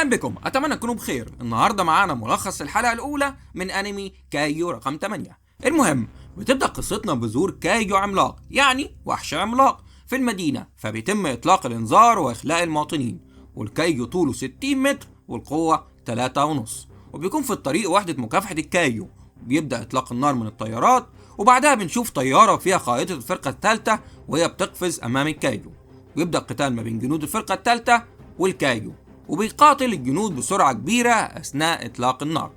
اهلا بكم، اتمنى تكونوا بخير. النهارده معانا ملخص الحلقه الاولى من انمي كايو رقم 8. المهم بتبدا قصتنا بظهور كايو عملاق، يعني وحش عملاق في المدينه، فبيتم اطلاق الانذار واخلاء المواطنين. والكايو طوله 60 متر والقوه 3.5، وبيكون في الطريق وحده مكافحه الكايو. بيبدا اطلاق النار من الطيارات، وبعدها بنشوف طياره فيها قائده الفرقه الثالثه وهي بتقفز امام الكايو. ويبدا قتال ما بين جنود الفرقه الثالثه والكايو، وبيقاتل الجنود بسرعة كبيرة أثناء إطلاق النار.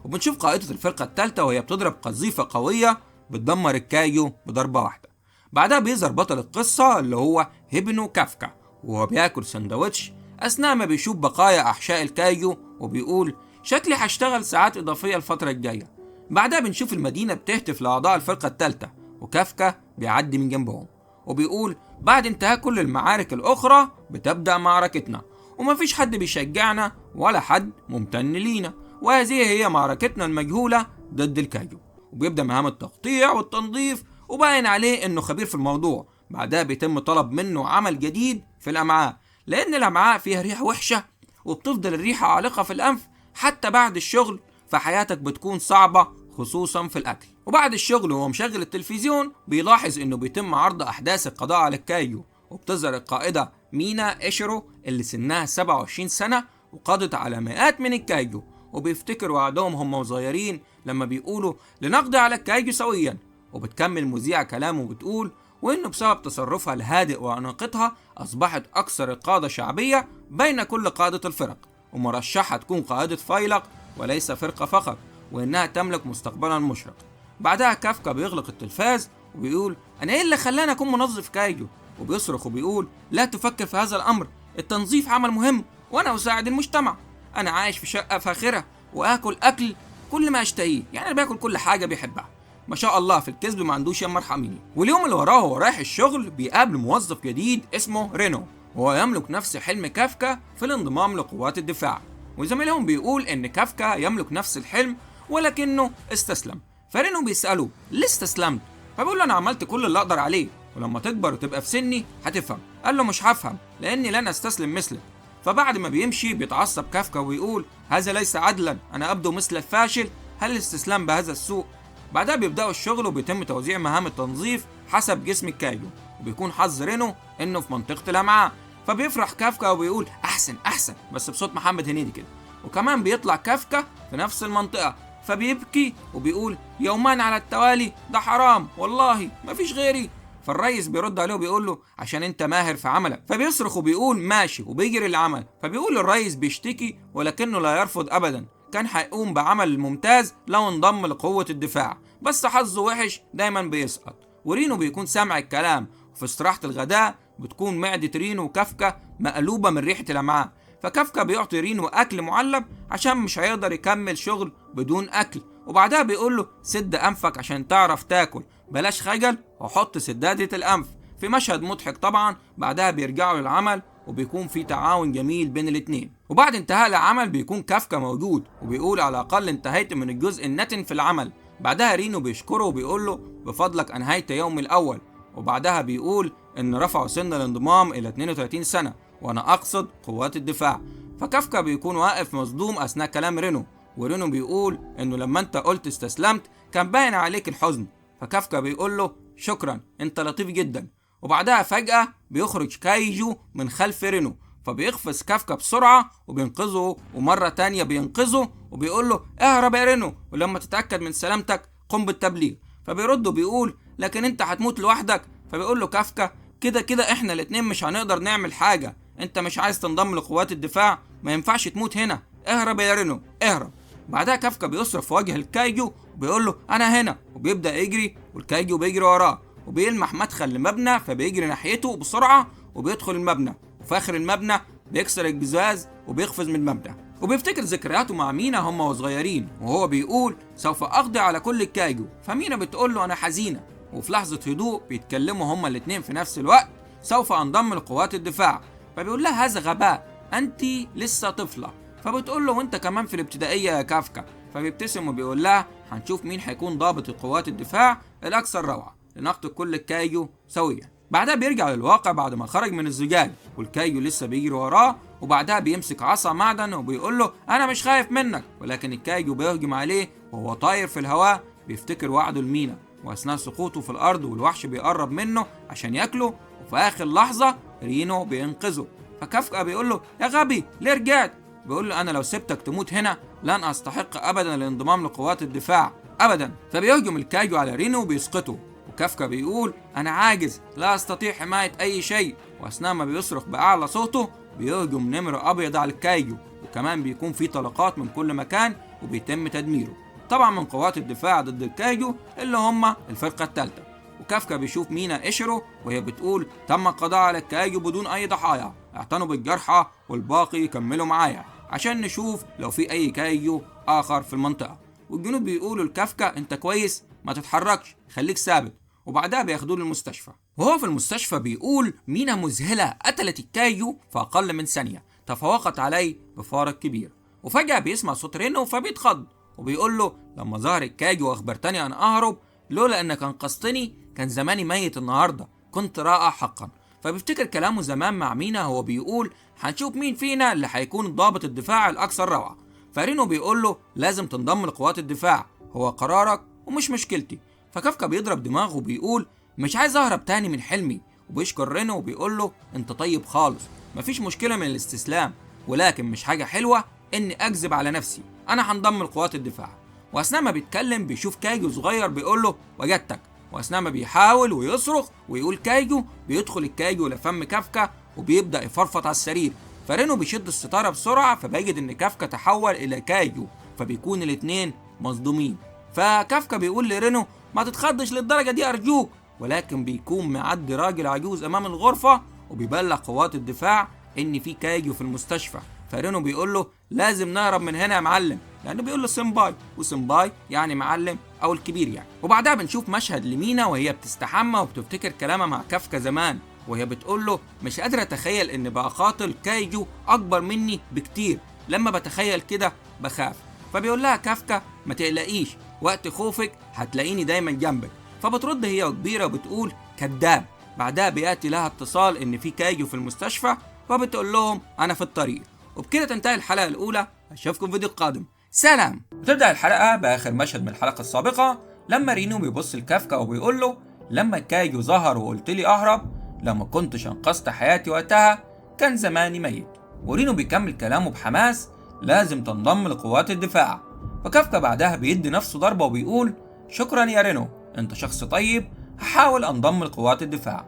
وبنشوف قائدة الفرقة الثالثة وهي بتضرب قذيفة قوية بتدمر الكايو بضربة واحدة. بعدها بيظهر بطل القصة اللي هو هيبنو كافكا، وهو بياكل سندوتش أثناء ما بيشوف بقايا أحشاء الكايو، وبيقول شكلي هشتغل ساعات إضافية الفترة الجاية. بعدها بنشوف المدينة بتهتف لأعضاء الفرقة الثالثة، وكافكا بيعدي من جنبهم وبيقول بعد انتهاء كل المعارك الأخرى بتبدأ معركتنا، ومفيش حد بيشجعنا ولا حد ممتن لينا، وهذه هي معركتنا المجهولة ضد الكايو. وبيبدأ مهام التقطيع والتنظيف، وباين عليه انه خبير في الموضوع. بعدها بيتم طلب منه عمل جديد في الأمعاء، لأن الأمعاء فيها ريحة وحشة، وبتفضل الريحة عالقة في الأنف حتى بعد الشغل، فحياتك بتكون صعبة خصوصا في الأكل. وبعد الشغل وهو مشغل التلفزيون بيلاحظ انه بيتم عرض أحداث القضاء على الكايو، وبتظهر القائدة مينا إيشيرو اللي سنها 27 سنة وقضت على مئات من الكايجو. وبيفتكر وعدهم هم وصغيرين لما بيقولوا لنقضي على الكايجو سويا. وبتكمل مذيعة كلامه وبتقول وإنه بسبب تصرفها الهادئ وأناقتها أصبحت أكثر القادة شعبية بين كل قادة الفرق، ومرشحة تكون قائدة فيلق وليس فرقة فقط، وإنها تملك مستقبلا مشرق. بعدها كافكا بيغلق التلفاز وبيقول أنا إيه اللي خلاني أكون منظف كايجو؟ وبيصرخ وبيقول لا تفكر في هذا الأمر، التنظيف عمل مهم وأنا أساعد المجتمع. أنا عايش في شقة فاخرة وآكل أكل كل ما أشتهيه، يعني أنا باكل كل حاجة بيحبها ما شاء الله، في الكذب ما عندوش يا مرحميني. واليوم اللي وراه وهو رايح الشغل بيقابل موظف جديد اسمه رينو، وهو يملك نفس حلم كافكا في الانضمام لقوات الدفاع. وزميلهم بيقول إن كافكا يملك نفس الحلم ولكنه استسلم. فرينو بيسأله ليه استسلمت؟ فبيقول له أنا عملت كل اللي أقدر عليه، ولما تكبر وتبقى في سني هتفهم. قال له مش هفهم لاني لن استسلم مثلك. فبعد ما بيمشي بيتعصب كافكا ويقول هذا ليس عدلا، انا ابدو مثل الفاشل، هل الاستسلام بهذا السوء؟ بعدها بيبداوا الشغل وبيتم توزيع مهام التنظيف حسب جسم الكايو، وبيكون حظ رينو انه في منطقه الامعاء. فبيفرح كافكا وبيقول احسن احسن، بس بصوت محمد هنيدي كده. وكمان بيطلع كافكا في نفس المنطقه فبيبكي وبيقول يومان على التوالي ده حرام والله مفيش غيري. فالريس بيرد عليه وبيقول له عشان انت ماهر في عملك. فبيصرخ وبيقول ماشي وبيجري العمل. فبيقول الريس بيشتكي ولكنه لا يرفض ابدا، كان هيقوم بعمل ممتاز لو انضم لقوة الدفاع، بس حظه وحش دايما بيسقط. ورينو بيكون سامع الكلام، وفي استراحة الغداء بتكون معدة رينو وكافكا مقلوبة من ريحة الأمعاء. فكافكا بيعطي رينو أكل معلب عشان مش هيقدر يكمل شغل بدون أكل. وبعدها بيقول له سد أنفك عشان تعرف تاكل، بلاش خجل وحط سدادة الأنف. في مشهد مضحك طبعا. بعدها بيرجعوا للعمل وبيكون في تعاون جميل بين الاتنين. وبعد انتهاء العمل بيكون كافكا موجود وبيقول على الأقل انتهيت من الجزء النتن في العمل. بعدها رينو بيشكره وبيقول له بفضلك أنهيت يومي الأول. وبعدها بيقول إن رفعوا سن الانضمام إلى 32 سنة وأنا أقصد قوات الدفاع. فكافكا بيكون واقف مصدوم أثناء كلام رينو، ورينو بيقول إنه لما أنت قلت استسلمت كان باين عليك الحزن. فكافكا بيقول له شكرا انت لطيف جدا. وبعدها فجأة بيخرج كايجو من خلف رينو، فبيقفز كافكا بسرعة وبينقذه، ومرة تانية بينقذه وبيقول له اهرب يا رينو، ولما تتأكد من سلامتك قم بالتبليغ. فبيرد وبيقول لكن انت هتموت لوحدك. فبيقول له كافكا كده كده احنا الاتنين مش هنقدر نعمل حاجة، انت مش عايز تنضم لقوات الدفاع ما ينفعش تموت هنا، اهرب يا رينو اهرب. بعدها كافكا بيصرف في وجه الكايجو وبيقول له انا هنا، وبيبدا يجري والكايجو بيجري وراه، وبيلمح مدخل لمبنى فبيجري ناحيته بسرعه وبيدخل المبنى، وفي اخر المبنى بيكسر الجزاز وبيقفز من المبنى. وبيفتكر ذكرياته مع مينا هم وصغيرين وهو بيقول سوف اقضي على كل الكايجو. فمينا بتقول له انا حزينه. وفي لحظه هدوء بيتكلموا هما الاتنين في نفس الوقت سوف انضم لقوات الدفاع. فبيقول لها هذا غباء، انت لسه طفله. فبتقول له وانت كمان في الابتدائيه يا كافكا. فبيبتسم وبيقول لها هنشوف مين هيكون ضابط قوات الدفاع الاكثر روعه لنقتل كل الكايجو سويا. بعدها بيرجع للواقع بعد ما خرج من الزجاج، والكايو لسه بيجري وراه وبعدها بيمسك عصا معدن وبيقول له أنا مش خايف منك، ولكن الكايجو بيهجم عليه وهو طاير في الهواء، بيفتكر وعده لمينا، وأثناء سقوطه في الأرض والوحش بيقرب منه عشان ياكله، وفي آخر لحظة رينو بينقذه. فكافكا بيقول له يا غبي ليه رجعت؟ بيقول له أنا لو سبتك تموت هنا لن أستحق أبدا الانضمام لقوات الدفاع أبدا. فبيهجم الكايجو على رينو وبيسقطه، وكافكا بيقول أنا عاجز لا أستطيع حماية أي شيء، وأثناء ما بيصرخ بأعلى صوته بيهجم نمر أبيض على الكايجو، وكمان بيكون في طلقات من كل مكان وبيتم تدميره طبعا من قوات الدفاع ضد الكايجو اللي هم الفرقة الثالثة. وكافكا بيشوف مينا إشيرو وهي بتقول تم القضاء على الكايجو بدون أي ضحايا، اعتنوا بالجرحى والباقي يكملوا معايا عشان نشوف لو في أي كايجو آخر في المنطقة. والجنود بيقولوا لكافكا أنت كويس ما تتحركش خليك ثابت، وبعدها بياخدوه للمستشفى. وهو في المستشفى بيقول مينا مذهلة قتلت الكايجو في أقل من ثانية، تفوقت عليه بفارق كبير. وفجأة بيسمع صوت رينو فبيتخض وبيقول له لما ظهر الكايجو واخبرتني أن أهرب لولا أنك أنقذتني كان زماني ميت النهاردة، كنت رائع حقا. فبيفتكر كلامه زمان مع مينا هو بيقول هنشوف مين فينا اللي هيكون ضابط الدفاع الأكثر روعة. فرينو بيقول له لازم تنضم لقوات الدفاع، هو قرارك ومش مشكلتي. فكافكا بيضرب دماغه وبيقول مش عايز أهرب تاني من حلمي، وبيشكر رينو وبيقول له انت طيب خالص، مفيش مشكلة من الاستسلام، ولكن مش حاجة حلوة اني اكذب على نفسي، انا هنضم لقوات الدفاع. واثناء ما بيتكلم بيشوف كايجو صغير بيقول له وجدتك، واثناء ما بيحاول ويصرخ ويقول كايجو بيدخل الكايجو لفم كافكا وبيبدأ يفرفط على السرير. فرينو بيشد الستارة بسرعة فبيجد ان كافكا تحول الى كايجو، فبيكون الاتنين مصدومين. فكافكا بيقول لرينو ما تتخضش للدرجة دي أرجوك، ولكن بيكون معدي راجل عجوز أمام الغرفة وبيبلغ قوات الدفاع إن في كايجو في المستشفى. فرينو بيقول له لازم نهرب من هنا يا معلم، لأنه بيقول له سمباي، وسمباي يعني معلم أو الكبير يعني. وبعدها بنشوف مشهد لمينا وهي بتستحمى وبتفتكر كلامها مع كافكا زمان، وهي بتقول له مش قادرة أتخيل إن بقى قاتل كايجو أكبر مني بكتير، لما بتخيل كده بخاف. فبيقول لها كافكا ما تقلقيش، وقت خوفك هتلاقيني دايما جنبك. فبترد هي وكبيرة وبتقول كداب. بعدها بيأتي لها اتصال ان في كايجو في المستشفى، فبتقول لهم انا في الطريق. وبكده تنتهي الحلقة الاولى، اشوفكم في فيديو قادم، سلام. وتبدأ الحلقة باخر مشهد من الحلقة السابقة لما رينو بيبص لكافكا وبيقول له لما الكايجو ظهر وقلت لي اهرب، لما كنتش انقذت حياتي وقتها كان زماني ميت. ورينو بيكمل كلامه بحماس لازم تنضم لقوات الدفاع. فكافكا بعدها بيدي نفسه ضربة وبيقول شكرا يا رينو انت شخص طيب، هحاول انضم لقوات الدفاع.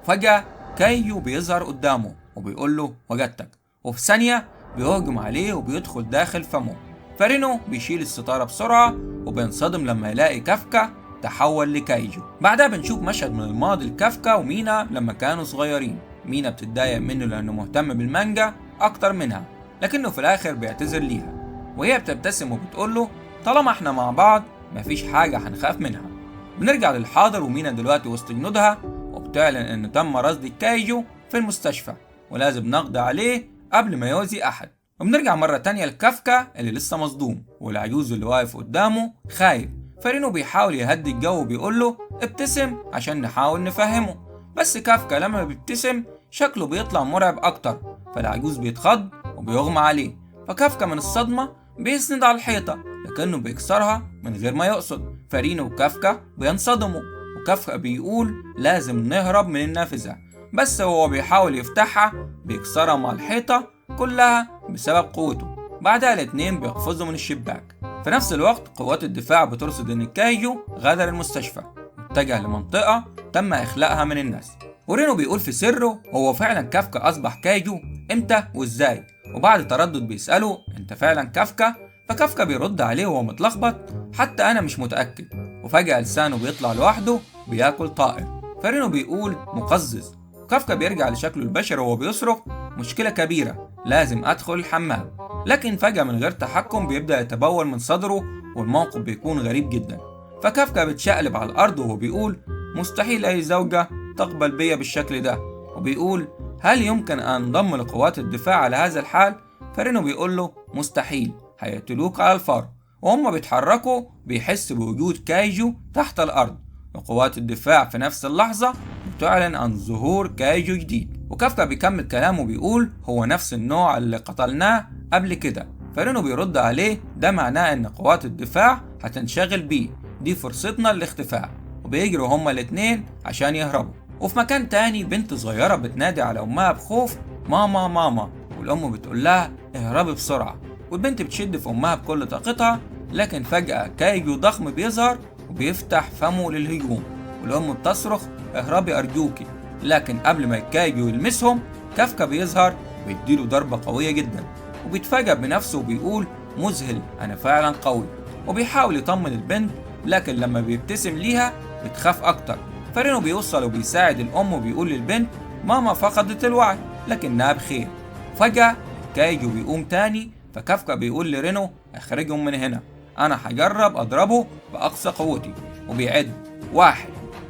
فجأة كايجو بيظهر قدامه وبيقول له وجدتك، وفي ثانية بيهجم عليه وبيدخل داخل فمه. فرينو بيشيل الستارة بسرعة وبينصدم لما يلاقي كافكا تحول لكايجو. بعدها بنشوف مشهد من الماضي لكافكا ومينا لما كانوا صغيرين. مينا بتتضايق منه لأنه مهتم بالمانجا أكتر منها، لكنه في الآخر بيعتذر ليها، وهي بتبتسم وبتقول له طالما احنا مع بعض مفيش حاجة هنخاف منها. بنرجع للحاضر ومينا دلوقتي وسط جنودها وبتعلن ان تم رصد الكايجو في المستشفى ولازم نقضي عليه قبل ما يؤذي احد. وبنرجع مرة تانية لكافكا اللي لسه مصدوم والعجوز اللي واقف قدامه خايف. فرينو بيحاول يهدي الجو وبيقول له ابتسم عشان نحاول نفهمه، بس كافكا لما بيبتسم شكله بيطلع مرعب اكتر، فالعجوز بيتخض وبيغمى عليه. فكافكا من الصدمة بيسند على الحيطة لكنه بيكسرها من غير ما يقصد. فرينو وكافكا بينصدموا وكافكا بيقول لازم نهرب من النافذة، بس هو بيحاول يفتحها بيكسرها مع الحيطة كلها بسبب قوته. بعدها الاتنين بيقفزوا من الشباك. في نفس الوقت قوات الدفاع بترصد ان الكايجو غادر المستشفى واتجه لمنطقة تم اخلاءها من الناس. ورينو بيقول في سره هو فعلا كافكا اصبح كايجو امتى وازاي، وبعد تردد بيسأله انت فعلا كافكا؟ فكافكا بيرد عليه وهو متلخبط حتى انا مش متأكد. وفجأة لسانه بيطلع لوحده بياكل طائر. فرينو بيقول مقزز، وكافكا بيرجع لشكله البشري وهو بيصرخ مشكلة كبيرة لازم ادخل الحمام. لكن فجأة من غير تحكم بيبدأ يتبول من صدره والموقف بيكون غريب جدا. فكافكا بتشقلب على الارض وهو بيقول مستحيل اي زوجة تقبل بيا بالشكل ده، وبيقول هل يمكن ان انضم لقوات الدفاع على هذا الحال؟ فرينو بيقول له مستحيل، هيقتلوك على الفور. وهم بيتحركوا بيحس بوجود كايجو تحت الارض، وقوات الدفاع في نفس اللحظة بتعلن عن ظهور كايجو جديد. وكافكا بيكمل كلامه وبيقول هو نفس النوع اللي قتلناه قبل كده. فرينو بيرد عليه ده معناه ان قوات الدفاع هتنشغل بيه، دي فرصتنا للاختفاء. وبيجروا هما الاتنين عشان يهربوا. وفي مكان تاني بنت صغيرة بتنادي على امها بخوف ماما ماما، والام بتقول لها اهربي بسرعة. والبنت بتشد في امها بكل طاقتها، لكن فجأة كايجو ضخم بيظهر وبيفتح فمه للهجوم، والام بتصرخ اهربي ارجوكي. لكن قبل ما الكايجو يلمسهم كافكا بيظهر ويديله ضربة قوية جدا، وبيتفاجأ بنفسه وبيقول مذهل أنا فعلا قوي. وبيحاول يطمن البنت، لكن لما بيبتسم ليها بتخاف أكتر. فرينو بيوصل وبيساعد الأم وبيقول للبنت ماما فقدت الوعي لكنها بخير. فجأة كايجو بيقوم تاني، فكافكا بيقول لرينو اخرجهم من هنا، أنا هجرب أضربه بأقصى قوتي. وبيعد 1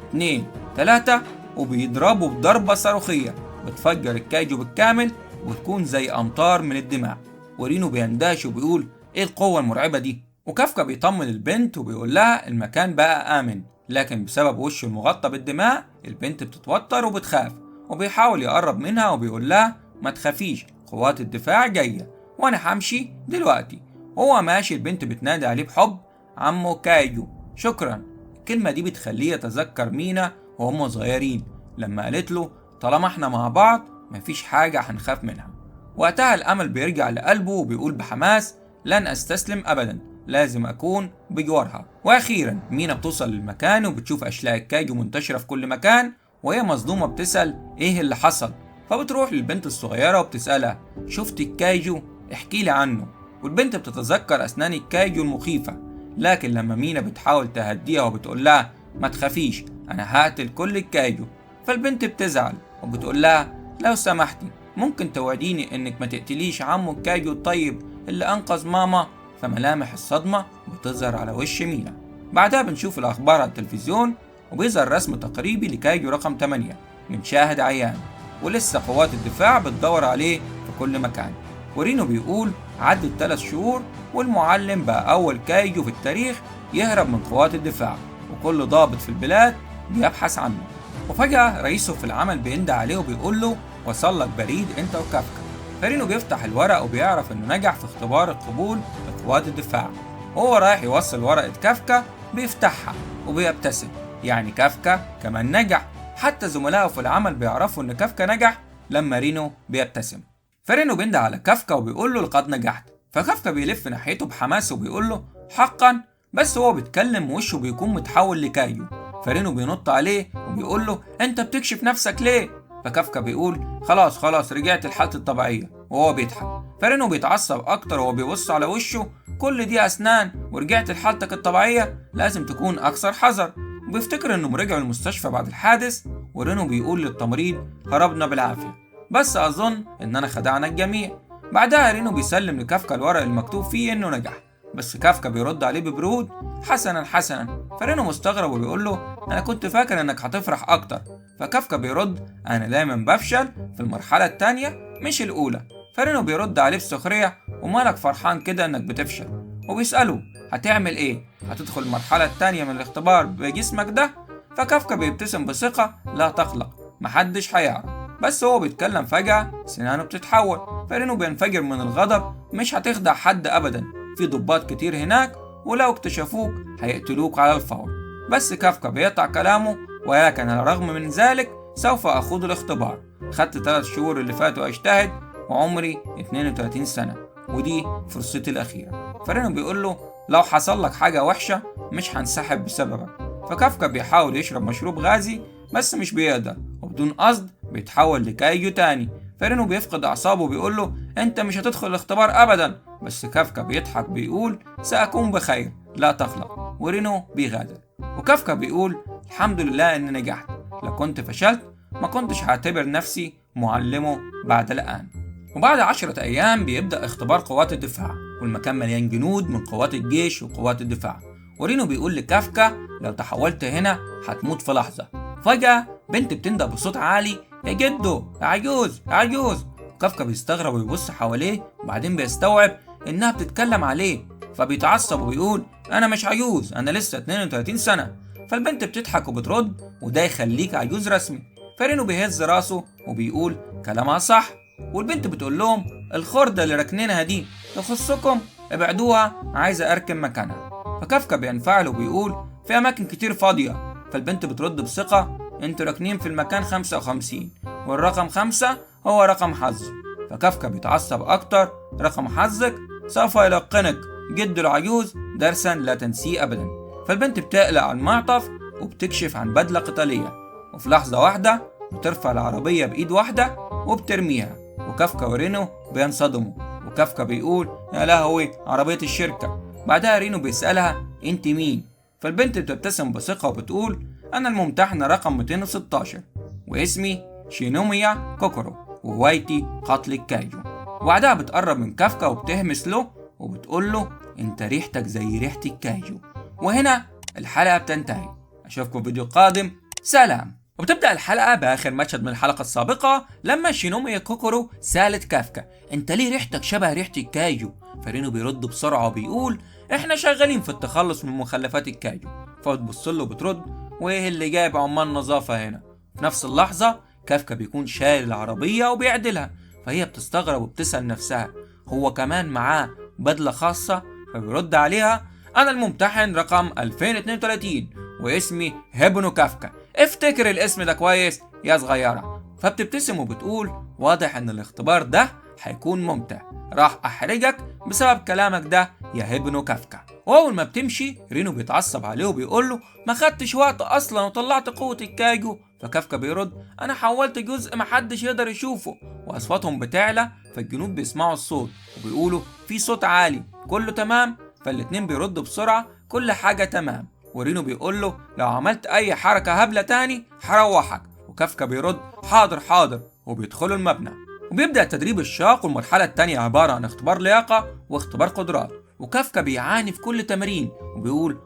2 3 وبيضربه بضربة صاروخية بتفجر الكايجو بالكامل وتكون زي أمطار من الدماء. ورينو بيندهش وبيقول ايه القوة المرعبة دي؟ وكافكا بيطمن البنت وبيقول لها المكان بقى آمن، لكن بسبب وشه المغطى بالدماء البنت بتتوتر وبتخاف. وبيحاول يقرب منها وبيقول لها ما تخافيش، قوات الدفاع جاية وانا همشي دلوقتي. وهو ماشي البنت بتنادي عليه بحب عمو كايجو شكرا. الكلمة دي بتخليه يتذكر مينا وهم صغيرين لما قالت له طالما احنا مع بعض مفيش حاجة هنخاف منها. وقتها الأمل بيرجع لقلبه وبيقول بحماس لن أستسلم أبدا، لازم أكون بجوارها. وأخيرا مينا بتوصل للمكان وبتشوف أشلاء الكايجو منتشرة في كل مكان، وهي مصدومة بتسأل إيه اللي حصل. فبتروح للبنت الصغيرة وبتسألها شفت الكايجو؟ احكي لي عنه. والبنت بتتذكر أسنان الكايجو المخيفة، لكن لما مينا بتحاول تهديها وبتقول لها ما تخافيش أنا هقتل كل الكايجو، فالبنت بتزعل وبتقول لها لو سمحتي ممكن توعديني انك ما تقتليش عمو الكايجو الطيب اللي انقذ ماما. فملامح الصدمة بتظهر على وش مينا. بعدها بنشوف الاخبار على التلفزيون وبيظهر رسم تقريبي لكايجو رقم 8 من شاهد عيان، ولسه قوات الدفاع بتدور عليه في كل مكان. ورينو بيقول عدت 3 شهور والمعلم بقى اول كايجو في التاريخ يهرب من قوات الدفاع، وكل ضابط في البلاد بيبحث عنه. وفجأة رئيسه في العمل بيندى عليه وبيقول له وصل لك بريد انت وكافكا. فرينو بيفتح الورق وبيعرف انه نجح في اختبار القبول لقوات الدفاع. وهو رايح يوصل ورقة كافكا بيفتحها وبيبتسم، يعني كافكا كمان نجح. حتى زملائه في العمل بيعرفوا ان كافكا نجح لما رينو بيبتسم. فرينو بيندى على كافكا وبيقول له لقد نجحت. فكافكا بيلف ناحيته بحماس وبيقول له حقا، بس هو بيتكلم وشه بيكون متحول لكايو. فرينو بينط عليه وبيقول له انت بتكشف نفسك ليه؟ فكافكا بيقول خلاص رجعت لحالتي الطبيعية، وهو بيضحك. فرينو بيتعصب اكتر وهو بيبص على وشه، كل دي اسنان ورجعت لحالتك الطبيعية؟ لازم تكون اكثر حذر. وبيفتكر انهم رجعوا المستشفى بعد الحادث، ورينو بيقول للتمريض هربنا بالعافية، بس اظن اننا خدعنا الجميع. بعدها رينو بيسلم لكافكا الورق المكتوب فيه انه نجح، بس كافكا بيرد عليه ببرود حسنا. فرينو مستغرب وبيقول له انا كنت فاكر انك هتفرح اكتر. فكافكا بيرد انا دايما بفشل في المرحلة التانية مش الاولى. فرينو بيرد عليه بسخرية ومالك فرحان كده انك بتفشل؟ وبيسأله هتعمل ايه؟ هتدخل المرحلة التانية من الاختبار بجسمك ده؟ فكافكا بيبتسم بثقة لا تقلق، محدش هيعرف. بس هو بيتكلم فجأة سنانه بتتحول. فرينو بينفجر من الغضب، مش هتخدع حد ابدا، في ضباط كتير هناك ولو اكتشفوك هيقتلوك على الفور. بس كافكا بيقطع كلامه ولكن على الرغم من ذلك سوف أخوض الاختبار. خدت 3 شهور اللي فاتوا أجتهد وعمري 32 سنة ودي فرصتي الأخيرة. فرينو بيقول له لو حصل لك حاجة وحشة مش هنسحب بسببك. فكافكا بيحاول يشرب مشروب غازي بس مش بيقدر، وبدون قصد بيتحول لكايجو تاني. فرينو بيفقد أعصابه وبيقول له أنت مش هتدخل الاختبار أبدا. بس كافكا بيضحك بيقول سأكون بخير لا تقلق، ورينو بيغادر. وكافكا بيقول الحمد لله إني نجحت، لو كنت فشلت ما كنتش هعتبر نفسي معلمه بعد الآن. وبعد 10 أيام بيبدأ اختبار قوات الدفاع، والمكان مليان جنود من قوات الجيش وقوات الدفاع. ورينو بيقول لكافكا لو تحولت هنا هتموت في لحظة. فجأة بنت بتندى بصوت عالي يا جدو يا عجوز يا عجوز. كافكا بيستغرب ويبص حواليه وبعدين بيستوعب إنها بتتكلم عليه، فبيتعصب وبيقول أنا مش عجوز، أنا لسه 32 سنة. فالبنت بتضحك وبترد وده يخليك عجوز رسمي. فرينو بيهز راسه وبيقول كلامها صح. والبنت بتقول لهم الخردة اللي راكنينها دي تخصكم، ابعدوها، عايزة أركن مكانها. فكافكا بينفعل وبيقول في أماكن كتير فاضية. فالبنت بترد بثقة انتوا راكنين في المكان 55 والرقم 5 هو رقم حظ. فكافكا بيتعصب أكتر، رقم حظك سوف يلقنك جد العجوز درسا لا تنسيه أبدا. فالبنت بتقلق على المعطف وبتكشف عن بدلة قتالية، وفي لحظة واحدة بترفع العربية بإيد واحدة وبترميها. وكافكا ورينو بينصدموا، وكافكا بيقول يا لهوي عربية الشركة. بعدها رينو بيسألها انت مين؟ فالبنت بتبتسم بثقة وبتقول أنا الممتحنة رقم 216 واسمي شينوميا كوكورو وهوايتي قتل الكايجو. وبعدها بتقرب من كافكا وبتهمس له وبتقول له انت ريحتك زي ريحة الكايجو. وهنا الحلقة بتنتهي. أشوفكم فيديو قادم، سلام. وبتبدأ الحلقة بآخر مشهد من الحلقة السابقة لما شينوميا كوكورو سألت كافكا انت ليه ريحتك شبه ريحة الكايجو؟ فرينو بيرد بسرعة وبيقول احنا شغالين في التخلص من مخلفات الكايجو. فبتبص له وبترد وايه اللي جايب عمال نظافة هنا؟ في نفس اللحظة كافكا بيكون شايل العربية وبيعدلها، فهي بتستغرب وبتسأل نفسها هو كمان معاه بدلة خاصة؟ فبيرد عليها أنا الممتحن رقم 2032 واسمي هيبونو كافكا، افتكر الاسم ده كويس يا صغيرة. فبتبتسم وبتقول واضح ان الاختبار ده هيكون ممتع، راح احرجك بسبب كلامك ده يا هيبونو كافكا. واول ما بتمشي رينو بيتعصب عليه وبيقول له ما خدتش وقت اصلا وطلعت قوة الكايجو. فكافكا بيرد انا حولت جزء محدش يقدر يشوفه. واصواتهم بتعلى فالجنود بيسمعوا الصوت وبيقولوا في صوت عالي كله تمام. فالاتنين بيردوا بسرعة كل حاجة تمام. ورينو بيقول له لو عملت اي حركة هبلة تاني هروحك. وكافكا بيرد حاضر حاضر وبيدخلوا المبنى. وبيبدأ التدريب الشاق، والمرحلة التانية عبارة عن اختبار لياقة واختبار قدرات. وكافكا بيعاني في كل تمرين وبيقول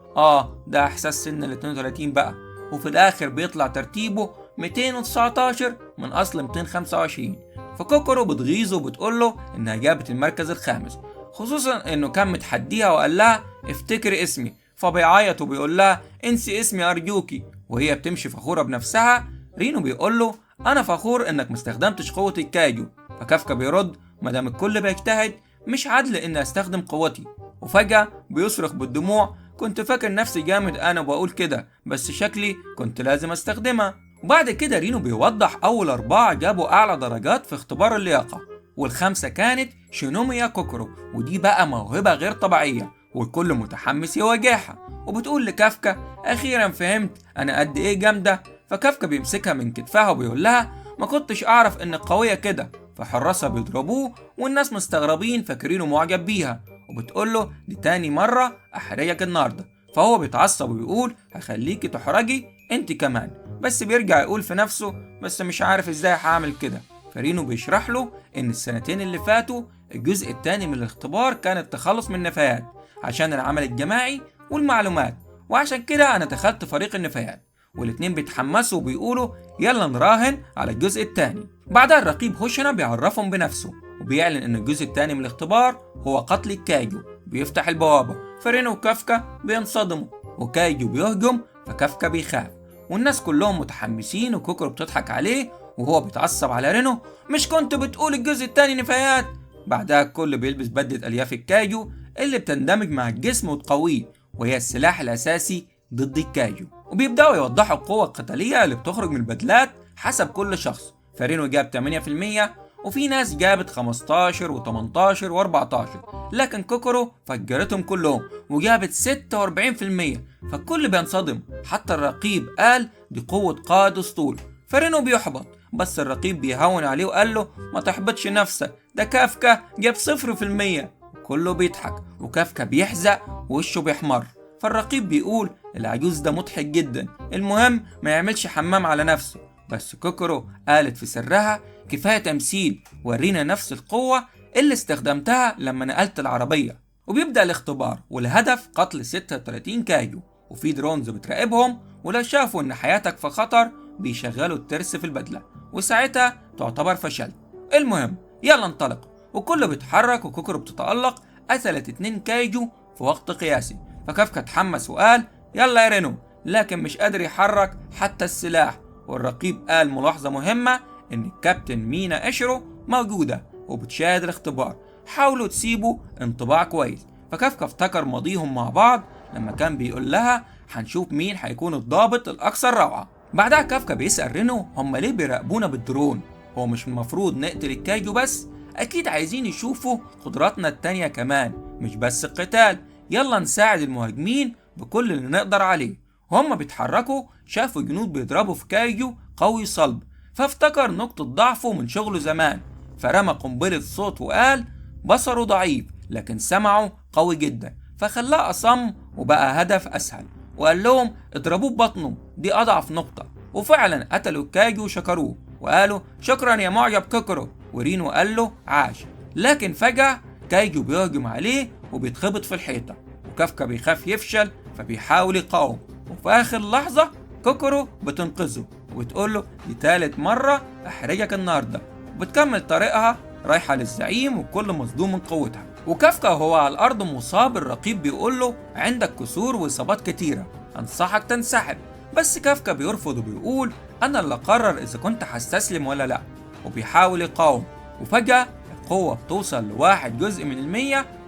ده احساس سن ال 32 بقى. وفي الاخر بيطلع ترتيبه 219 من اصل 225. فكوكورو بتغيظه وبتقول له انها جابت المركز الخامس، خصوصا انه كان متحديها وقال لها افتكر اسمي. فبيعيط وبيقول لها انسي اسمي ارجوكي. وهي بتمشي فخورة بنفسها. رينو بيقول له انا فخور انك مستخدمتش قوة الكايجو. فكافكا بيرد مادام الكل بيجتهد مش عدل اني استخدم قوتي. وفجأة بيصرخ بالدموع كنت فاكر نفسي جامد انا وبقول كده، بس شكلي كنت لازم استخدمها. وبعد كده رينو بيوضح اول 4 جابوا اعلى درجات في اختبار اللياقة، والخامسة كانت شينوميا كوكورو، ودي بقى موهبة غير طبيعية والكل متحمس يواجهها. وبتقول لكافكا اخيرا فهمت انا قد ايه جامدة. فكافكا بيمسكها من كتفها وبيقول لها ما كنتش اعرف انك قوية كده. فحراسها بيضربوه والناس مستغربين فاكرينه معجب بيها. وبتقول له دي تاني مرة احرجك النهاردة. فهو بيتعصب وبيقول هخليكي تحرجي انت كمان، بس بيرجع يقول في نفسه بس مش عارف ازاي هعمل كده. فرينو بيشرح له ان السنتين اللي فاتوا الجزء التاني من الاختبار كان التخلص من النفايات عشان العمل الجماعي والمعلومات، وعشان كده انا دخلت فريق النفايات. والاتنين بيتحمسوا وبيقولوا يلا نراهن على الجزء التاني. بعدها الرقيب هوشنا بيعرفهم بنفسه وبيعلن ان الجزء التاني من الاختبار هو قتل الكايجو. بيفتح البوابة فرينو وكافكا بينصدموا وكايجو بيهجم. فكافكا بيخاف والناس كلهم متحمسين وكوكورو بتضحك عليه وهو بيتعصب على رينو مش كنت بتقول الجزء التاني نفايات؟ بعدها الكل بيلبس بدلة الياف الكايجو اللي بتندمج مع الجسم وتقويه، وهي السلاح الاساسي ضد الكايجو. وبيبداوا يوضحوا القوة القتالية اللي بتخرج من البدلات حسب كل شخص. فرينو جاب 8% وفي ناس جابت 15 و18 و14، لكن كوكورو فجرتهم كلهم وجابت 46%. فالكل بينصدم، حتى الرقيب قال دي قوة قائد اسطول. فرينو بيحبط بس الرقيب بيهون عليه وقال له ما تحبطش نفسك، ده كافكا جاب 0%. كله بيضحك وكافكا بيحزق ووشه بيحمر. فالرقيب بيقول العجوز ده مضحك جدا، المهم ما يعملش حمام على نفسه. بس كوكورو قالت في سرها كفاية تمثيل، ورينا نفس القوة اللي استخدمتها لما نقلت العربية. وبيبدأ الاختبار والهدف قتل 36 كايجو، وفي درونز بتراقبهم ولو شافوا ان حياتك في خطر بيشغلوا الترس في البدلة وساعتها تعتبر فشلت. المهم يلا انطلق. وكله بيتحرك وكوكورو بتتألق. قتلت 2 كايجو في وقت قياسي. فكافكا اتحمس وقال يلا يا رينو، لكن مش قادر يحرك حتى السلاح. والرقيب قال ملاحظة مهمة إن الكابتن مينا إشيرو موجودة وبتشاهد الاختبار. حاولوا تسيبوا انطباع كويس. فكافكا افتكر ماضيهم مع بعض لما كان بيقول لها هنشوف مين هيكون الضابط الأكثر روعة. بعدها كافكا بيسأل رينو هم ليه بيراقبونا بالدرون؟ هو مش المفروض نقتل الكايجو بس؟ أكيد عايزين يشوفوا قدراتنا التانية كمان، مش بس القتال. يلا نساعد المهاجمين بكل اللي نقدر عليه. وهم بيتحركوا شافوا جنود بيضربوا في كايجو قوي صلب، فافتكر نقطة ضعفه من شغله زمان، فرمى قنبلة صوت وقال بصره ضعيف لكن سمعه قوي جدا، فخلاه أصم وبقى هدف أسهل. وقال لهم اضربوه ببطنه، دي أضعف نقطة. وفعلا قتلوا كايجو وشكروه وقالوا شكرا يا معجب كوكورو، ورينو قال له عاش. لكن فجأة كايجو بيهجم عليه وبيتخبط في الحيطة، وكافكا بيخاف يفشل فبيحاول يقاوم. وفي آخر لحظة كوكورو بتنقذه وبتقول له دي تالت مرة أحرجك النهاردة، وبتكمل طريقها رايحة للزعيم وكل مصدوم من قوتها. وكافكا وهو على الأرض مصاب الرقيب بيقول له عندك كسور وإصابات كتيرة، أنصحك تنسحب. بس كافكا بيرفض وبيقول أنا اللي أقرر إذا كنت هستسلم ولا لأ، وبيحاول يقاوم. وفجأة القوة بتوصل لواحد جزء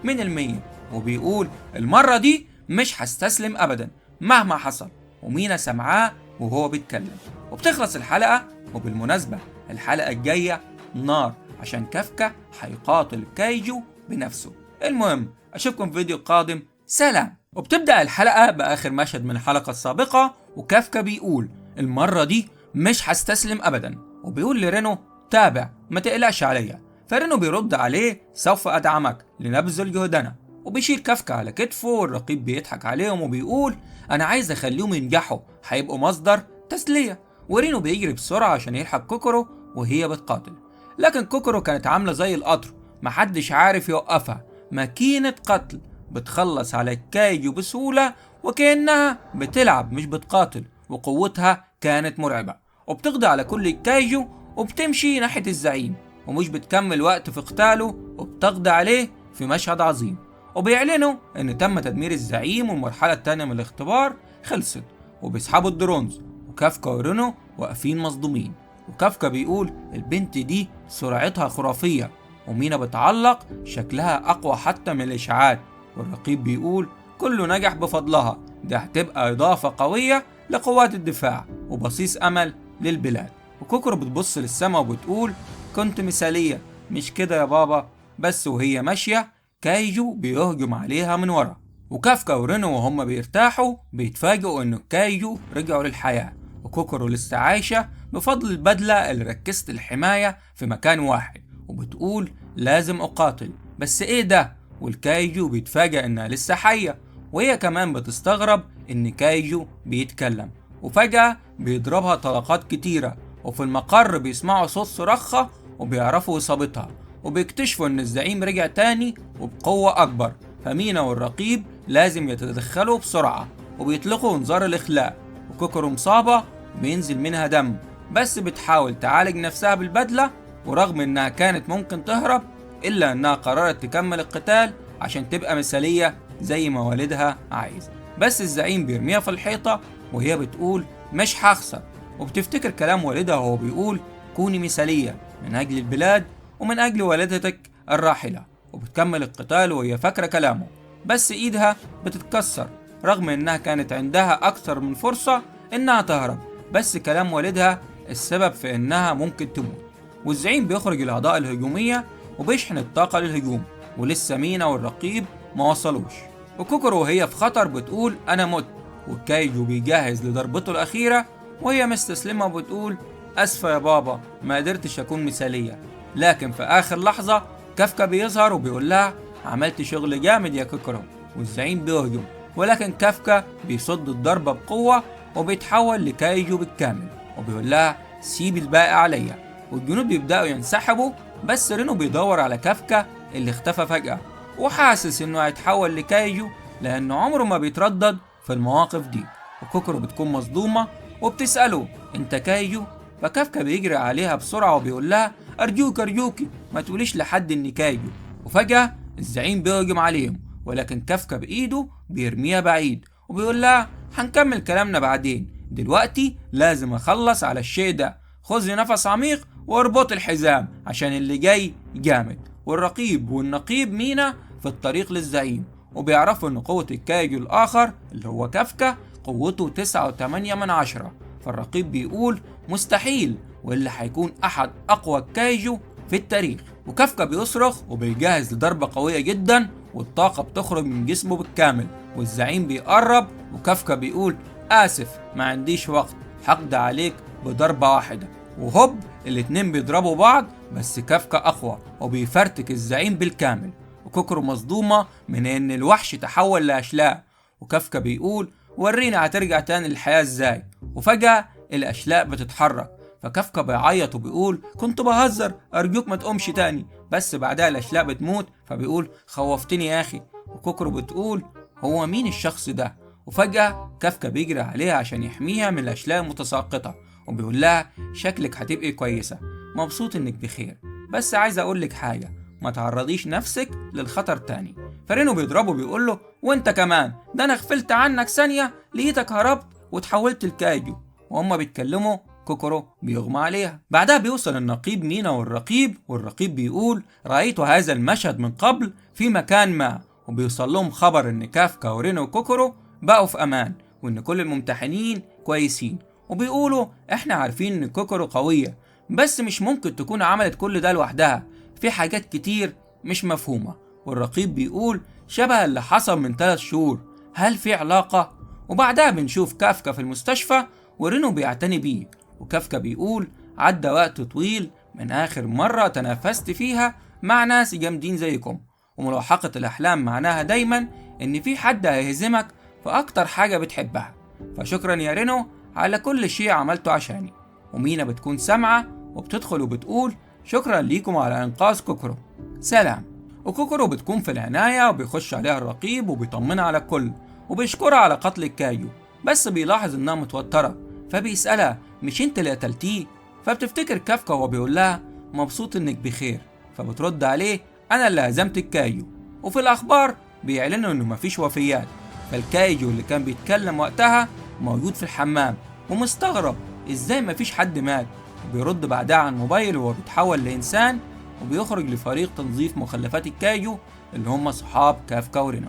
من المية وبيقول المرة دي مش هستسلم أبدا مهما حصل. ومينا سمعاه وهو بيتكلم. وبتخلص الحلقة. وبالمناسبة الحلقة الجاية نار، عشان كافكا هيقاتل كايجو بنفسه. المهم أشوفكم في فيديو قادم، سلام. وبتبدأ الحلقة بآخر مشهد من الحلقة السابقة، وكافكا بيقول المرة دي مش هستسلم أبدا، وبيقول لرينو تابع ما تقلقش عليا. فرينو بيرد عليه سوف أدعمك لنبذل جهدنا. وبيشيل كافكا على كتفه، والرقيب بيضحك عليهم وبيقول أنا عايز أخليهم ينجحوا، هيبقوا مصدر تسلية. ورينو بيجري بسرعة عشان يلحق كوكورو وهي بتقاتل، لكن كوكورو كانت عاملة زي القطر محدش عارف يوقفها، ماكينة قتل بتخلص على الكايجو بسهولة وكأنها بتلعب مش بتقاتل، وقوتها كانت مرعبة. وبتقضي على كل الكايجو وبتمشي ناحية الزعيم، ومش بتكمل وقت في قتاله وبتقضي عليه في مشهد عظيم. وبيعلنوا ان تم تدمير الزعيم والمرحلة التانية من الاختبار خلصت، وبيسحبوا الدرونز. وكافكا ورينو واقفين مصدومين. وكافكا بيقول البنت دي سرعتها خرافية، ومينا بتعلق شكلها أقوى حتى من الإشعاعات. والرقيب بيقول كله نجح بفضلها، دي هتبقى إضافة قوية لقوات الدفاع وبصيص أمل للبلاد. وكوكورو بتبص للسما وبتقول كنت مثالية مش كده يا بابا؟ بس وهي ماشية كايجو بيهجم عليها من ورا. وكافكا ورينو وهم بيرتاحوا بيتفاجئوا إنه كايجو رجعوا للحياة، وكوكورو لسه عايشة بفضل البدلة اللي ركزت الحماية في مكان واحد. وبتقول لازم أقاتل، بس إيه ده؟ والكايجو بيتفاجئ إنها لسه حية، وهي كمان بتستغرب إن كايجو بيتكلم. وفجأة بيضربها طلقات كتيرة، وفي المقر بيسمعوا صوت صراخها وبيعرفوا إصابتها، وبيكتشفوا إن الزعيم رجع تاني وبقوة أكبر. فمينا والرقيب لازم يتدخلوا بسرعة وبيطلقوا انذار الإخلاء. وكوكورو مصابة وبينزل منها دم، بس بتحاول تعالج نفسها بالبدلة، ورغم إنها كانت ممكن تهرب إلا إنها قررت تكمل القتال عشان تبقى مثالية زي ما والدها عايز. بس الزعيم بيرميها في الحيطة وهي بتقول مش هخسر، وبتفتكر كلام والدها وهو بيقول كوني مثالية من أجل البلاد ومن أجل والدتك الراحلة. وبتكمل القتال وهي فاكرة كلامه، بس إيدها بتتكسر رغم إنها كانت عندها أكثر من فرصة إنها تهرب، بس كلام والدها السبب في إنها ممكن تموت. والزعيم بيخرج الأعضاء الهجومية وبيشحن الطاقة للهجوم، ولسه مينا والرقيب ما وصلوش. وكوكورو وهي في خطر بتقول أنا مت، والكايجو بيجهز لضربته الأخيرة وهي مستسلمة وبتقول أسفة يا بابا ما قدرتش أكون مثالية. لكن في آخر لحظة كافكا بيظهر وبيقول لها عملت شغل جامد يا كوكورو. والزعيم بيهجم، ولكن كافكا بيصد الضربة بقوة وبيتحول لكايجو بالكامل، وبيقول لها سيب الباقي عليا. والجنود بيبدأوا ينسحبوا، بس رينو بيدور على كافكا اللي اختفى فجأة، وحاسس انه هيتحول لكايجو لانه عمره ما بيتردد في المواقف دي. وكوكورو بتكون مصدومة وبتسأله انت كايجو؟ فكافكا بيجري عليها بسرعة وبيقول لها أرجوكي ما تقوليش لحد إني كايجو. وفجأة الزعيم بيهجم عليهم، ولكن كافكا بإيده بيرميها بعيد وبيقول لها هنكمل كلامنا بعدين، دلوقتي لازم أخلص على الشيء ده. خذي نفس عميق واربط الحزام عشان اللي جاي جامد. والرقيب والنقيب مينا في الطريق للزعيم، وبيعرفوا ان قوة الكايجو الاخر اللي هو كافكا قوته 9.8، فالرقيب بيقول مستحيل، واللي هيكون احد اقوى الكايجو في التاريخ. وكافكا بيصرخ وبيجهز لضربة قوية جدا، والطاقة بتخرج من جسمه بالكامل، والزعيم بيقرب وكافكا بيقول آسف ما عنديش وقت، هقضي عليك بضربة واحدة. وهوب الاتنين بيضربوا بعض، بس كافكا أقوى وبيفرتك الزعيم بالكامل. وكوكرو مصدومة من إن الوحش تحول لأشلاء، وكافكا بيقول ورينا هترجع تاني للحياة إزاي. وفجأة الأشلاء بتتحرك، فكافكا بيعيط وبيقول كنت بهزر أرجوك ما تقومش تاني، بس بعدها الأشلاء بتموت، فبيقول خوفتني يا أخي. وكوكرو بتقول هو مين الشخص ده؟ وفجأة كافكا بيجري عليها عشان يحميها من الأشلاء المتساقطة، وبيقول لها شكلك هتبقي كويسة، مبسوط إنك بخير، بس عايز أقولك حاجة، ما تعرضيش نفسك للخطر تاني. فرينو بيضربه بيقول له وانت كمان، ده انا غفلت عنك ثانية لقيتك هربت وتحولت لكايجو. وهما بيتكلموا كوكورو بيغمى عليها. بعدها بيوصل النقيب مينا والرقيب بيقول رأيت هذا المشهد من قبل في مكان ما، وبيوصل لهم خبر ان كافكا ورينو وكوكورو بقوا في امان، وان كل الممتحنين كويسين. وبيقولوا احنا عارفين ان كوكورو قوية، بس مش ممكن تكون عملت كل ده لوحدها، في حاجات كتير مش مفهومة. والرقيب بيقول شبه اللي حصل من 3 شهور، هل في علاقة؟ وبعدها بنشوف كافكا في المستشفى ورينو بيعتني بيه، وكافكا بيقول عدى وقت طويل من آخر مرة تنافست فيها مع ناس جامدين زيكم، وملاحقة الأحلام معناها دايما إن في حد هيهزمك في أكتر حاجة بتحبها، فشكرا يا رينو على كل شيء عملته عشاني. ومينا بتكون سامعة وبتدخل وبتقول شكرا ليكم على إنقاذ كوكورو، سلام. وكوكورو بتكون في العناية وبيخش عليها الرقيب وبيطمنها على الكل وبيشكرها على قتل الكايو، بس بيلاحظ إنها متوترة، فبيسألها مش انت اللي قتلتيه؟ فبتفتكر كافكا وهو بيقول لها مبسوط انك بخير، فبترد عليه انا اللي هزمت الكايو. وفي الاخبار بيعلنوا انه مفيش وفيات، فالكايجو اللي كان بيتكلم وقتها موجود في الحمام ومستغرب ازاي مفيش حد مات، وبيرد بعدها على الموبايل وهو بيتحول لانسان وبيخرج لفريق تنظيف مخلفات الكايجو اللي هم صحاب كافكا ورينو.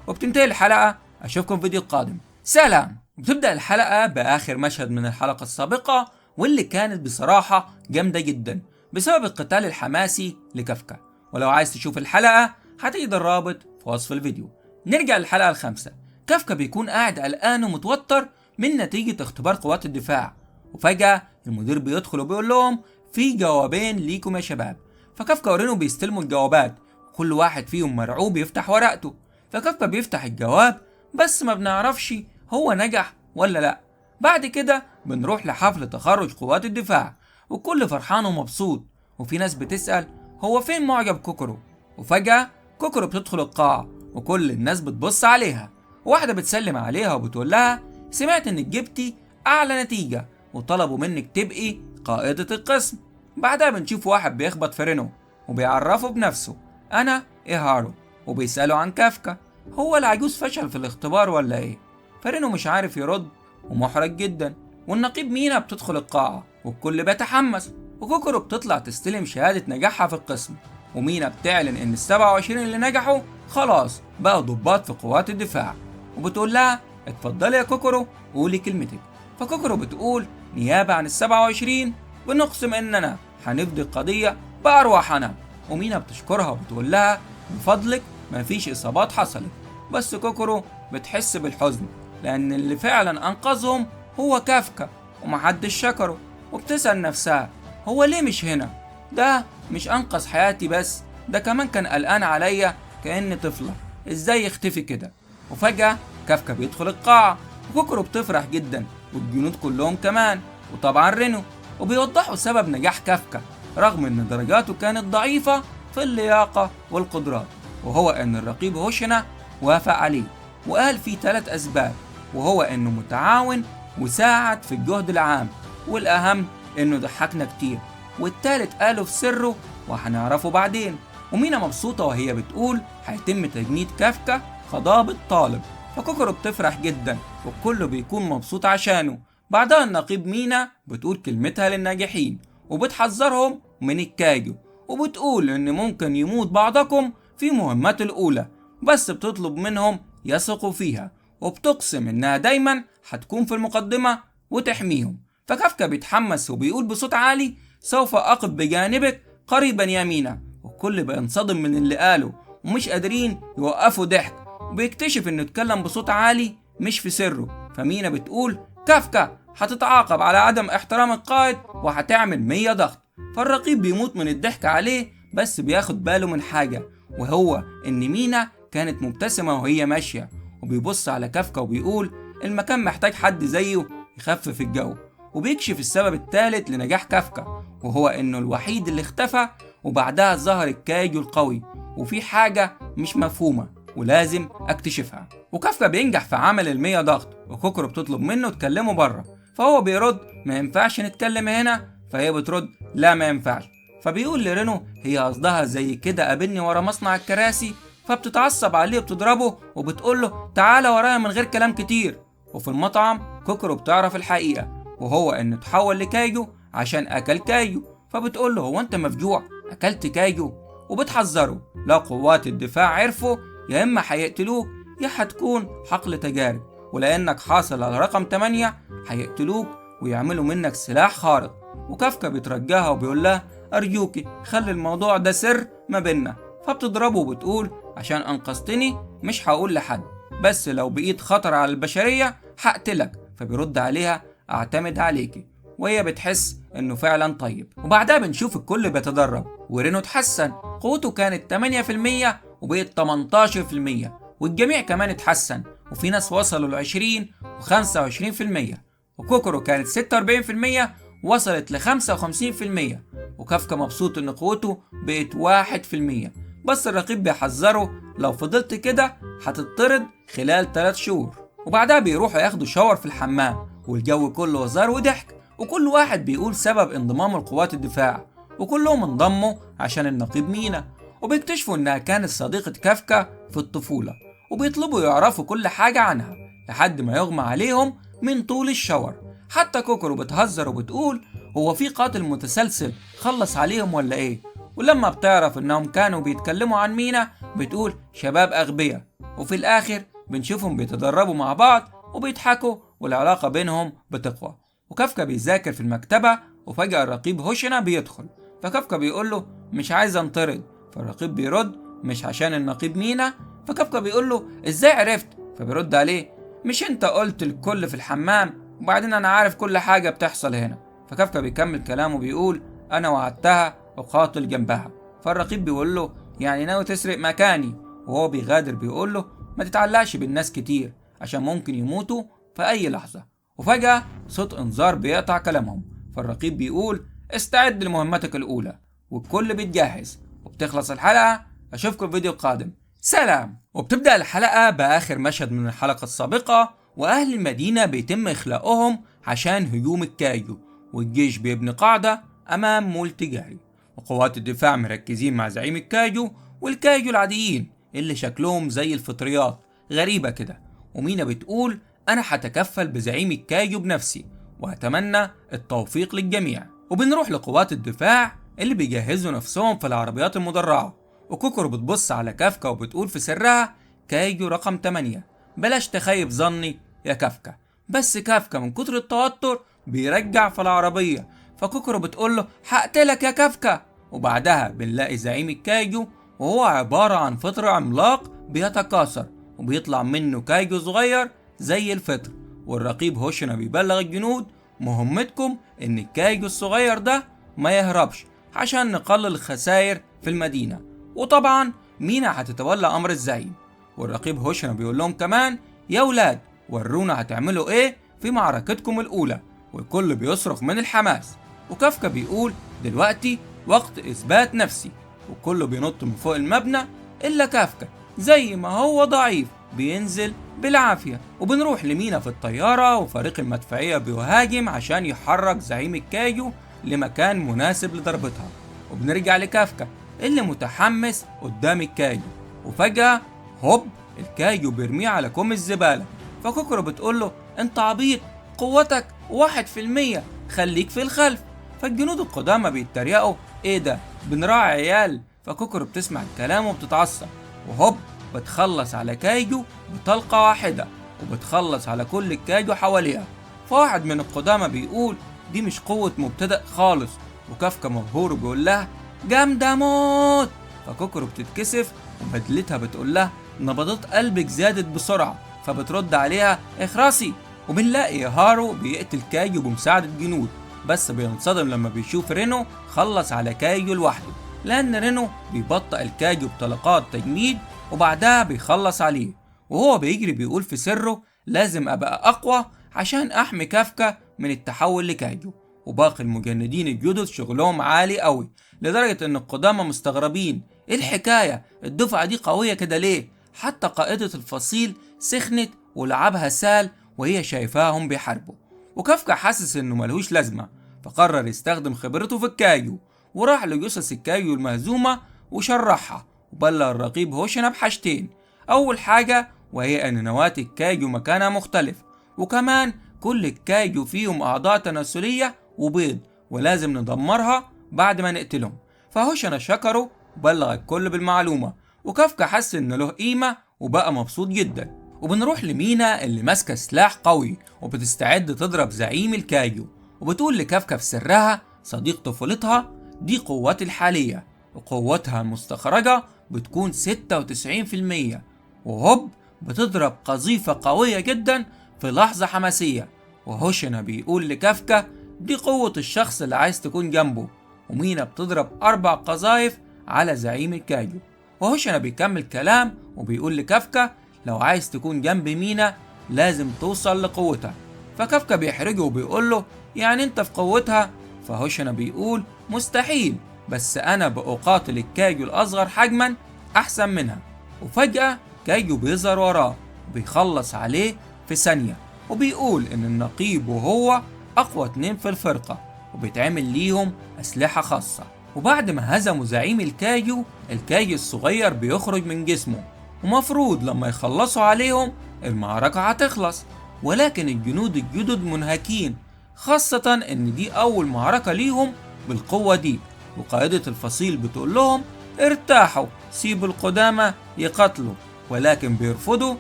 وبتنتهي الحلقة، اشوفكم في فيديو قادم، سلام. وبتبدأ الحلقة بآخر مشهد من الحلقة السابقة، واللي كانت بصراحة جامدة جدا بسبب القتال الحماسي لكافكا. ولو عايز تشوف الحلقة هتجد الرابط في وصف الفيديو. نرجع للحلقة ال5. كافكا بيكون قاعد قلقان ومتوتر من نتيجة اختبار قوات الدفاع، وفجأة المدير بيدخل وبيقول لهم في جوابين ليكم يا شباب. فكافكا ورينو بيستلموا الجوابات، وكل واحد فيهم مرعوب يفتح ورقته. فكافكا بيفتح الجواب بس ما بنعرفش هو نجح ولا لا. بعد كده بنروح لحفل تخرج قوات الدفاع، وكل فرحان ومبسوط، وفي ناس بتسأل هو فين معجب كوكورو. وفجأة كوكورو بتدخل القاعة وكل الناس بتبص عليها، واحدة بتسلم عليها وبتقول لها سمعت انك جبتي اعلى نتيجة وطلبوا منك تبقي قائدة القسم. بعدها بنشوف واحد بيخبط في رينو وبيعرفه بنفسه انا إيهارو، وبيسأله عن كافكا هو العجوز فشل في الاختبار ولا ايه؟ فرينو مش عارف يرد ومحرج جدا. والنقيب مينا بتدخل القاعة والكل بيتحمس، وكوكورو بتطلع تستلم شهادة نجاحها في القسم، ومينا بتعلن ان ال27 اللي نجحوا خلاص بقوا ضباط في قوات الدفاع، وبتقول لها اتفضلي يا كوكورو قولي كلمتك. فكوكورو بتقول نيابة عن ال27 بنقسم اننا هنفدي القضية بأرواحنا. ومينا بتشكرها وبتقول لها بفضلك مفيش إصابات حصلت. بس كوكورو بتحس بالحزن لأن اللي فعلا أنقذهم هو كافكا ومحدش شكره، وبتسأل نفسها هو ليه مش هنا؟ ده مش أنقذ حياتي بس، ده كمان كان قلقان عليا كأني طفلة، إزاي يختفي كده؟ وفجأة كافكا بيدخل القاعة وكوكورو بتفرح جدا والجنود كلهم كمان، وطبعا رينو، وبيوضحوا سبب نجاح كافكا رغم ان درجاته كانت ضعيفة في اللياقة والقدرات، وهو ان الرقيب هوشنا وافق عليه وقال فيه 3 أسباب، وهو انه متعاون وساعد في الجهد العام، والاهم انه ضحكنا كتير، والتالت قاله في سره وهنعرفه بعدين. ومينا مبسوطة وهي بتقول هيتم تجنيد كافكا كضابط طالب، فكوكورو بتفرح جدا والكل بيكون مبسوط عشانه. بعدها النقيب مينا بتقول كلمتها للناجحين وبتحذرهم من الكايجو، وبتقول إن ممكن يموت بعضكم في مهمته الأولى، بس بتطلب منهم يثقوا فيها، وبتقسم إنها دايما هتكون في المقدمة وتحميهم. فكافكا بيتحمس وبيقول بصوت عالي: سوف أقف بجانبك قريبا يا مينا. والكل بينصدم من اللي قاله ومش قادرين يوقفوا ضحك، وبيكتشف إنه اتكلم بصوت عالي مش في سره. فمينا بتقول: كافكا هتتعاقب على عدم احترام القائد وهتعمل 100 ضغط. فالرقيب بيموت من الضحك عليه، بس بياخد باله من حاجة، وهو إن مينا كانت مبتسمة وهي ماشية، وبيبص على كافكا وبيقول: المكان محتاج حد زيه يخفف الجو. وبيكشف السبب الثالث لنجاح كافكا، وهو إنه الوحيد اللي اختفى وبعدها ظهر الكايجو القوي، وفي حاجة مش مفهومة ولازم اكتشفها. وكافكا بينجح في عمل 100 ضغط، وكوكرو بتطلب منه تكلمه بره، فهو بيرد: ما ينفعش نتكلم هنا. فهي بترد: لا ما ينفعش. فبيقول لرينو هي قصدها زي كده قابلني ورا مصنع الكراسي. فبتتعصب عليه وبتضربه وبتقول له: تعالى ورايا من غير كلام كتير. وفي المطعم كوكرو بتعرف الحقيقة، وهو انه اتحول لكايجو عشان اكل كايجو. فبتقول له: هو انت مفجوع؟ اكلت كايجو؟ وبتحذره: لو قوات الدفاع عرفوا يا اما هيقتلوك يا هتكون حقل تجارب، ولانك حاصل على رقم 8 هيقتلوك ويعملوا منك سلاح خارق. وكافكا بيترجاها وبيقول لها: ارجوكي خلي الموضوع ده سر ما بينا. فبتضربه وبتقول: عشان انقذتني مش هقول لحد، بس لو بقيت خطر على البشرية هقتلك. فبيرد عليها: اعتمد عليكي. وهي بتحس انه فعلا طيب. وبعدها بنشوف الكل بيتدرب، ورينو اتحسن، قوته كانت 8% وبقت 18%، والجميع كمان اتحسن، وفي ناس وصلوا ل 20 و25%. وكوكورو كانت 46% وصلت ل 55%. وكافكا مبسوط ان قوته بقت 1%، بس الرقيب بيحذره: لو فضلت كده هتطرد خلال 3 شهور. وبعدها بيروحوا ياخدوا شاور في الحمام، والجو كله هزار وضحك، وكل واحد بيقول سبب انضمامه لقوات الدفاع، وكلهم انضموا عشان النقيب مينا. وبيكتشفوا انها كانت صديقة كافكا في الطفولة، وبيطلبوا يعرفوا كل حاجة عنها لحد ما يغمى عليهم من طول الشاور. حتى كوكورو بتهزر وبتقول: هو في قاتل متسلسل خلص عليهم ولا ايه؟ ولما بتعرف انهم كانوا بيتكلموا عن مينا بتقول: شباب اغبياء. وفي الاخر بنشوفهم بيتدربوا مع بعض وبيضحكوا، والعلاقة بينهم بتقوى. وكافكا بيذاكر في المكتبة، وفجأة الرقيب هوشنا بيدخل. فكافكا بيقول له: مش عايز انطرد. فالرقيب بيرد: مش عشان النقيب مينا. فكافكا بيقول له: ازاي عرفت؟ فبيرد عليه: مش انت قلت الكل في الحمام؟ وبعدين انا عارف كل حاجة بتحصل هنا. فكافكا بيكمل كلامه بيقول: انا وعدتها وقاتل جنبها. فالرقيب بيقول له: يعني ناوي تسرق مكاني؟ وهو بيغادر بيقول له: ما تتعلقش بالناس كتير عشان ممكن يموتوا في اي لحظة. وفجأة صوت انذار بيقطع كلامهم، فالرقيب بيقول: استعد لمهمتك الاولى. والكل بيتجهز، وبتخلص الحلقة. اشوفكم الفيديو القادم، سلام. وبتبدأ الحلقة بآخر مشهد من الحلقة السابقة، واهل المدينة بيتم اخلاؤهم عشان هجوم الكايجو، والجيش بيبني قاعدة امام مول تجاري، وقوات الدفاع مركزين مع زعيم الكايجو والكايجو العاديين اللي شكلهم زي الفطريات غريبة كده. ومينا بتقول: انا هتكفل بزعيم الكايجو بنفسي، واتمنى التوفيق للجميع. وبنروح لقوات الدفاع اللي بيجهزوا نفسهم في العربيات المدرعة، وكوكورو بتبص على كافكا وبتقول في سرها: كايجو رقم 8، بلاش تخيب ظني يا كافكا. بس كافكا من كتر التوتر بيرجع في العربية، فكوكورو بتقول له: هقتلك يا كافكا. وبعدها بنلاقي زعيم الكايجو، وهو عبارة عن فطر عملاق بيتكاثر، وبيطلع منه كايجو صغير زي الفطر. والرقيب هوشنا بيبلغ الجنود: مهمتكم ان الكايجو الصغير ده ما يهربش عشان نقلل الخسائر في المدينة. وطبعا مينا هتتولى امر الزعيم. والرقيب هوشنا بيقول لهم كمان: يا ولاد ورونا هتعملوا ايه في معركتكم الاولى. والكل بيصرخ من الحماس. وكافكا بيقول: دلوقتي وقت اثبات نفسي. وكله بينط من فوق المبنى الا كافكا، زي ما هو ضعيف بينزل بالعافية. وبنروح لمينا في الطيارة، وفريق المدفعية بيهاجم عشان يحرك زعيم الكايجو لمكان مناسب لضربتها. وبنرجع لكافكا اللي متحمس قدام الكايجو، وفجأة هوب الكايجو بيرميه على كوم الزبالة. فكوكورو بتقول له: انت عبيط، قوتك 1%، خليك في الخلف. فالجنود القدامى بيتريقوا ايه ده بنراعي عيال. فكوكورو بتسمع الكلام وبتتعصب، وهوب بتخلص على كايجو بطلقة واحدة، وبتخلص على كل الكايجو حواليها. فواحد من القدامى بيقول دي مش قوة مبتدأ خالص، وكافكا مبهور بيقول لها جامدة موت. فكوكورو بتتكسف وبدلتها بتقول لها نبضات قلبك زادت بسرعة، فبترد عليها اخرسي. وبنلاقي هارو بيقتل كايجو بمساعدة جنود، بس بينصدم لما بيشوف رينو خلص على كايجو لوحده، لأن رينو بيبطئ الكايجو بطلقات تجميد وبعدها بيخلص عليه. وهو بيجري بيقول في سره لازم أبقى أقوى عشان أحمي كافكا من التحول لكايجو. وباقي المجندين الجدد شغلهم عالي قوي، لدرجة إن القدامى مستغربين إيه الحكاية، الدفعة دي قوية كده ليه؟ حتى قائدة الفصيل سخنت ولعبها سال وهي شايفاهم بيحاربوا. وكافكا حاسس إنه ملهوش لازمة، فقرر يستخدم خبرته في الكايجو، وراح لجثث الكايجو المهزومة وشرحها، وبلغ الرقيب هوشنا بحاجتين. أول حاجة وهي أن نواة الكايجو مكانها مختلف، وكمان كل الكايجو فيهم أعضاء تناسلية وبيض، ولازم ندمرها بعد ما نقتلهم. فهوشنا شكره وبلغ الكل بالمعلومة، وكافكا حس إن له قيمة وبقى مبسوط جدا. وبنروح لمينا اللي ماسكة سلاح قوي وبتستعد تضرب زعيم الكايجو، وبتقول لكافكا في سرها صديق طفولتها دي قوتي الحالية، وقوتها المستخرجة بتكون 96%. وهوب بتضرب قذيفة قوية جدا في لحظة حماسية. وهوشنا بيقول لكافكا دي قوة الشخص اللي عايز تكون جنبه. ومينا بتضرب 4 قذايف على زعيم الكايجو. وهوشنا بيكمل كلام وبيقول لكافكا لو عايز تكون جنب مينا لازم توصل لقوتها. فكافكا بيحرجه وبيقول له يعني انت في قوتها؟ فهوشنا بيقول مستحيل، بس انا بقاتل الكايجو الاصغر حجما احسن منها. وفجأة كايجو بيظهر وراه وبيخلص عليه في ثانية، وبيقول ان النقيب وهو اقوى 2 في الفرقة وبيتعمل ليهم اسلحة خاصة. وبعد ما هزموا زعيم الكايجو الصغير بيخرج من جسمه، ومفروض لما يخلصوا عليهم المعركة هتخلص، ولكن الجنود الجدد منهكين، خاصة ان دي اول معركة ليهم بالقوة دي. وقائدة الفصيل بتقول لهم ارتاحوا سيبوا القدامى يقتلوا، ولكن بيرفضوا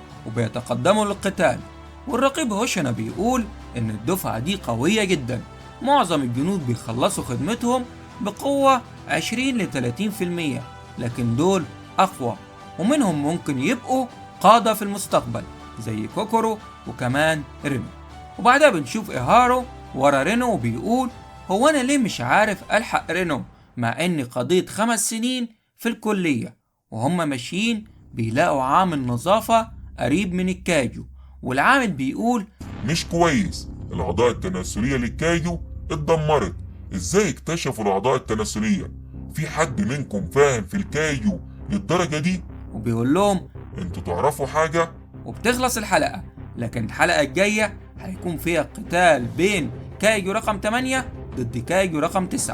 وبيتقدموا للقتال. والرقيب هوشنا بيقول ان الدفعة دي قوية جدا، معظم الجنود بيخلصوا خدمتهم بقوة 20 ل 30%، لكن دول اقوى ومنهم ممكن يبقوا قادة في المستقبل زي كوكورو وكمان رينو. وبعدها بنشوف إيهارو ورا رينو وبيقول هو أنا ليه مش عارف ألحق رينو مع إني قضيت 5 سنين في الكلية. وهم ماشيين بيلاقوا عامل نظافة قريب من الكايجو، والعامل بيقول مش كويس، الأعضاء التناسلية للكايجو اتدمرت. ازاي اكتشفوا الأعضاء التناسلية؟ في حد منكم فاهم في الكايجو للدرجة دي؟ وبيقول لهم انتوا تعرفوا حاجة؟ وبتخلص الحلقة، لكن الحلقة الجاية هيكون فيها قتال بين كايجو رقم 8 ضد كايجو رقم 9،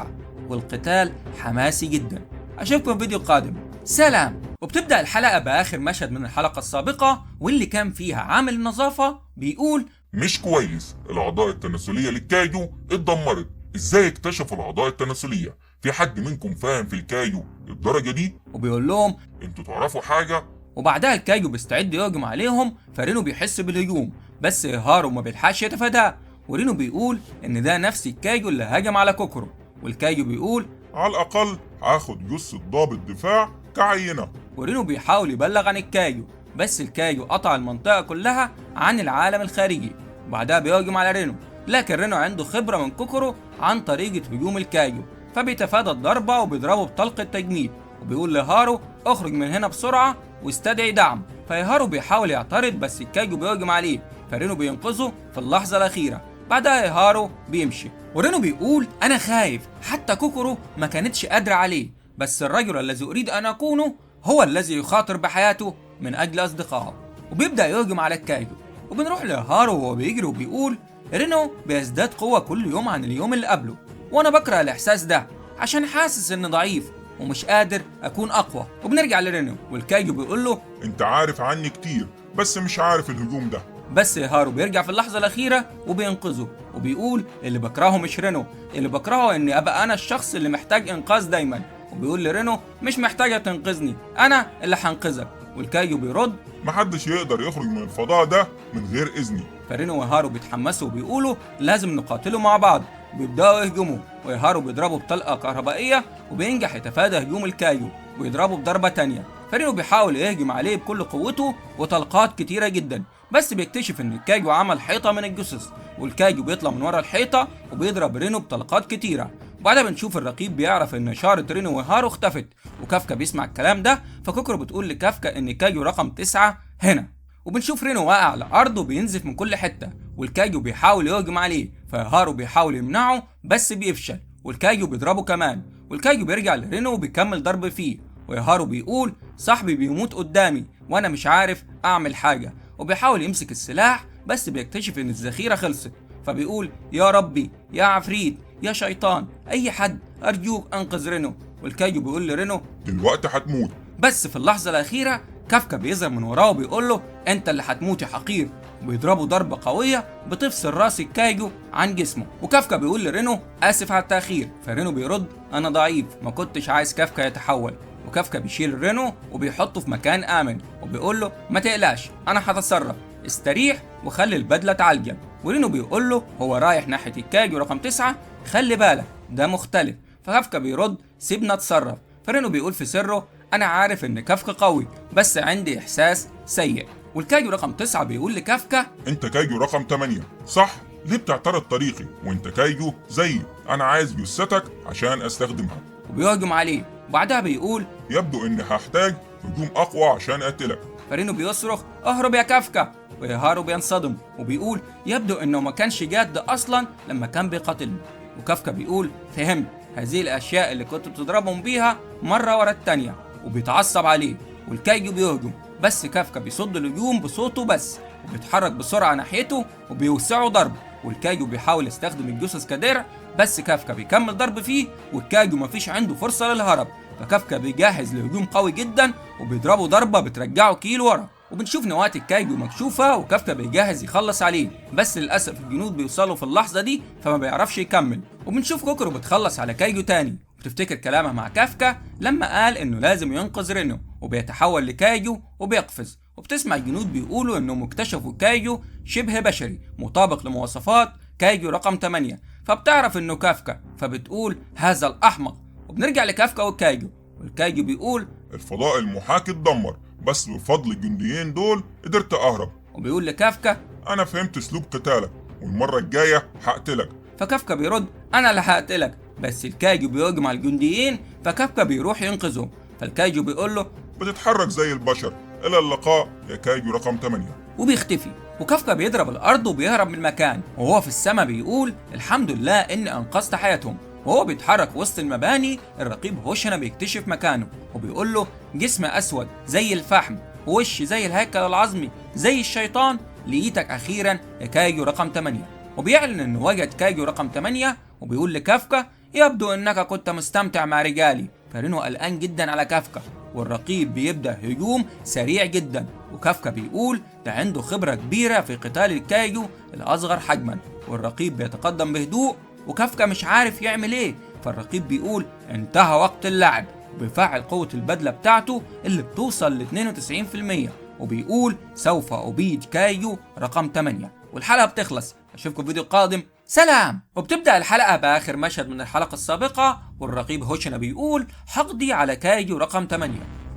والقتال حماسي جدا. أشوفكم في فيديو قادم، سلام. وبتبدأ الحلقة بآخر مشهد من الحلقة السابقة، واللي كان فيها عامل النظافة بيقول مش كويس، الأعضاء التناسلية للكايجو اتدمرت. ازاي اكتشفوا الأعضاء التناسلية؟ في حد منكم فاهم في الكايجو للدرجة دي؟ وبيقول لهم انتوا تعرفوا حاجة؟ وبعدها الكايجو بيستعد يهجم عليهم، فرينو بيحس بالهجوم بس هارو ما بيلحقش يتفاداه. ورينو بيقول ان ده نفس الكايجو اللي هجم على كوكورو، والكايجو بيقول على الأقل هاخد جثة ضابط دفاع كعينة. ورينو بيحاول يبلغ عن الكايجو، بس الكايجو قطع المنطقة كلها عن العالم الخارجي. وبعدها بيهجم على رينو، لكن رينو عنده خبرة من كوكورو عن طريقة هجوم الكايجو، فبيتفادى الضربة وبيضربه بطلقة تجميد. وبيقول لهارو اخرج من هنا بسرعة واستدعي دعم. فهارو بيحاول يعترض بس الكايجو بيهجم عليه، فرينو بينقذه في اللحظة الأخيرة. بعدها هارو بيمشي، ورينو بيقول أنا خايف، حتى كوكورو ما كانتش قادرة عليه، بس الرجل الذي أريد أن أكونه هو الذي يخاطر بحياته من أجل أصدقائه. وبيبدأ يهجم على الكايجو، وبنروح لهارو وهو بيجري وبيقول رينو بيزداد قوة كل يوم عن اليوم اللي قبله، وأنا بكره الإحساس ده عشان حاسس إني ضعيف ومش قادر أكون أقوى. وبنرجع لرينو والكايجو بيقول له انت عارف عني كتير بس مش عارف الهجوم ده، بس هارو بيرجع في اللحظة الأخيرة وبينقذه، وبيقول اللي بكرهه مش رينو، اللي بكرهه إني أبقى أنا الشخص اللي محتاج إنقاذ دايما. وبيقول لرينو مش محتاجة تنقذني، أنا اللي هنقذك. والكايو بيرد محدش يقدر يخرج من الفضاء ده من غير إذني. فرينو وهارو بيتحمسوا وبيقولوا لازم نقاتلوا مع بعض، وبيبدأوا يهجموا، وهارو بيضربه بطلقة كهربائية وبينجح يتفادى هجوم الكايو ويضربه بضربة تانية. فرينو بيحاول يهجم عليه بكل قوته وطلقات كتيرة جدا، بس بيكتشف ان الكايو عمل حيطة من الجثث، والكايو بيطلع من ورا الحيطة وبيضرب رينو بطلقات كتيرة. وبعدها بنشوف الرقيب بيعرف ان اشارة رينو وهارو اختفت، وكافكا بيسمع الكلام ده، فكوكرو بتقول لكافكا ان كايو رقم 9 هنا. وبنشوف رينو واقع على الارض وبينزف من كل حته، والكايو بيحاول يهجم عليه، فهارو بيحاول يمنعه بس بيفشل، والكايو بيضربه كمان. والكايو بيرجع لرينو وبيكمل ضرب فيه، وهارو بيقول صاحبي بيموت قدامي وانا مش عارف اعمل حاجه، وبيحاول يمسك السلاح بس بيكتشف ان الذخيره خلصت، فبيقول يا ربي يا عفريت يا شيطان اي حد ارجوك انقذ رينو. والكايو بيقول لرينو دلوقتي هتموت. بس في اللحظة الأخيرة كافكا بيظهر من وراه وبيقول له أنت اللي هتموت يا حقير، وبيضربه ضربة قوية بتفصل راس الكايو عن جسمه. وكافكا بيقول لرينو آسف على التأخير، فرينو بيرد أنا ضعيف ما كنتش عايز كافكا يتحول. وكافكا بيشيل رينو وبيحطه في مكان آمن، وبيقول له ما تقلقش أنا هتصرف، استريح وخلي البدلة تعالجك. ورينو بيقول له هو رايح ناحية الكايو رقم 9 خلي بالك ده مختلف. فكافكا بيرد سيبنا اتصرف. فرينو بيقول في سره انا عارف ان كافكا قوي بس عندي احساس سيء. والكايو رقم 9 بيقول لكافكا انت كايجو رقم 8 صح؟ ليه بتعترض طريقي وانت كايجو زيي؟ انا عايز جثتك عشان استخدمها. وبيهجم عليه، وبعدها بيقول يبدو اني هحتاج هجوم اقوى عشان اقتلك. فرينو بيصرخ اهرب يا كافكا، وهارو بينصدم وبيقول يبدو انه ما كانش جاد اصلا لما كان بيقاتلني. وكافكا بيقول فهمت، هذه الاشياء اللي كنت بتضربهم بيها مره ورا التانيه، وبيتعصب عليه. والكايجو بيهجم بس كافكا بيصد الهجوم بصوته بس، وبيتحرك بسرعه ناحيته وبيوسعه ضرب. والكايجو بيحاول يستخدم الجثث كدرع بس كافكا بيكمل ضرب فيه، والكايجو مفيش عنده فرصه للهرب، فكافكا بيجهز لهجوم قوي جدا وبيضربه ضربه بترجعه كيلو ورا. وبنشوف نواة الكايجو مكشوفة وكافكا بيجهز يخلص عليه، بس للأسف الجنود بيوصلوا في اللحظة دي فما بيعرفش يكمل. وبنشوف كوكرو بتخلص على كايجو تاني وبتفتكر كلامها مع كافكا لما قال انه لازم ينقذ رينو، وبيتحول لكايجو وبيقفز. وبتسمع الجنود بيقولوا انهم اكتشفوا كايجو شبه بشري مطابق لمواصفات كايجو رقم 8، فبتعرف انه كافكا فبتقول هذا الأحمق. وبنرجع لكافكا والكايجو، والكايجو بيقول الفضاء المحاكي اتدمر بس بفضل الجنديين دول قدرت اهرب. وبيقول لكافكا انا فهمت اسلوب قتالك والمره الجايه هقتلك. فكافكا بيرد انا اللي هقتلك، بس الكايجو بيهجم على الجنديين فكافكا بيروح ينقذهم. فالكايجو بيقول له بتتحرك زي البشر، الى اللقاء يا كايجو رقم 8. وبيختفي. وكافكا بيضرب الارض وبيهرب من المكان، وهو في السماء بيقول الحمد لله اني انقذت حياتهم. وهو بيتحرك وسط المباني الرقيب هوشنا بيكتشف مكانه وبيقول له جسم اسود زي الفحم ووش زي الهيكل العظمي زي الشيطان، لقيتك اخيرا يا كايجو رقم 8. وبيعلن انه وجد كايجو رقم 8 وبيقول لكافكا يبدو انك كنت مستمتع مع رجالي. فرينو قلقان جدا على كافكا، والرقيب بيبدا هجوم سريع جدا، وكافكا بيقول ده عنده خبره كبيره في قتال الكايجو الاصغر حجما. والرقيب بيتقدم بهدوء وكافكا مش عارف يعمل ايه، فالرقيب بيقول انتهى وقت اللعب، وبيفعل قوة البدلة بتاعته اللي بتوصل ل 92%، وبيقول سوف أبيد كايجو رقم 8. والحلقة بتخلص، أشوفكم في فيديو قادم، سلام. وبتبدأ الحلقة بآخر مشهد من الحلقة السابقة، والرقيب هوشنا بيقول حقدي على كايجو رقم 8،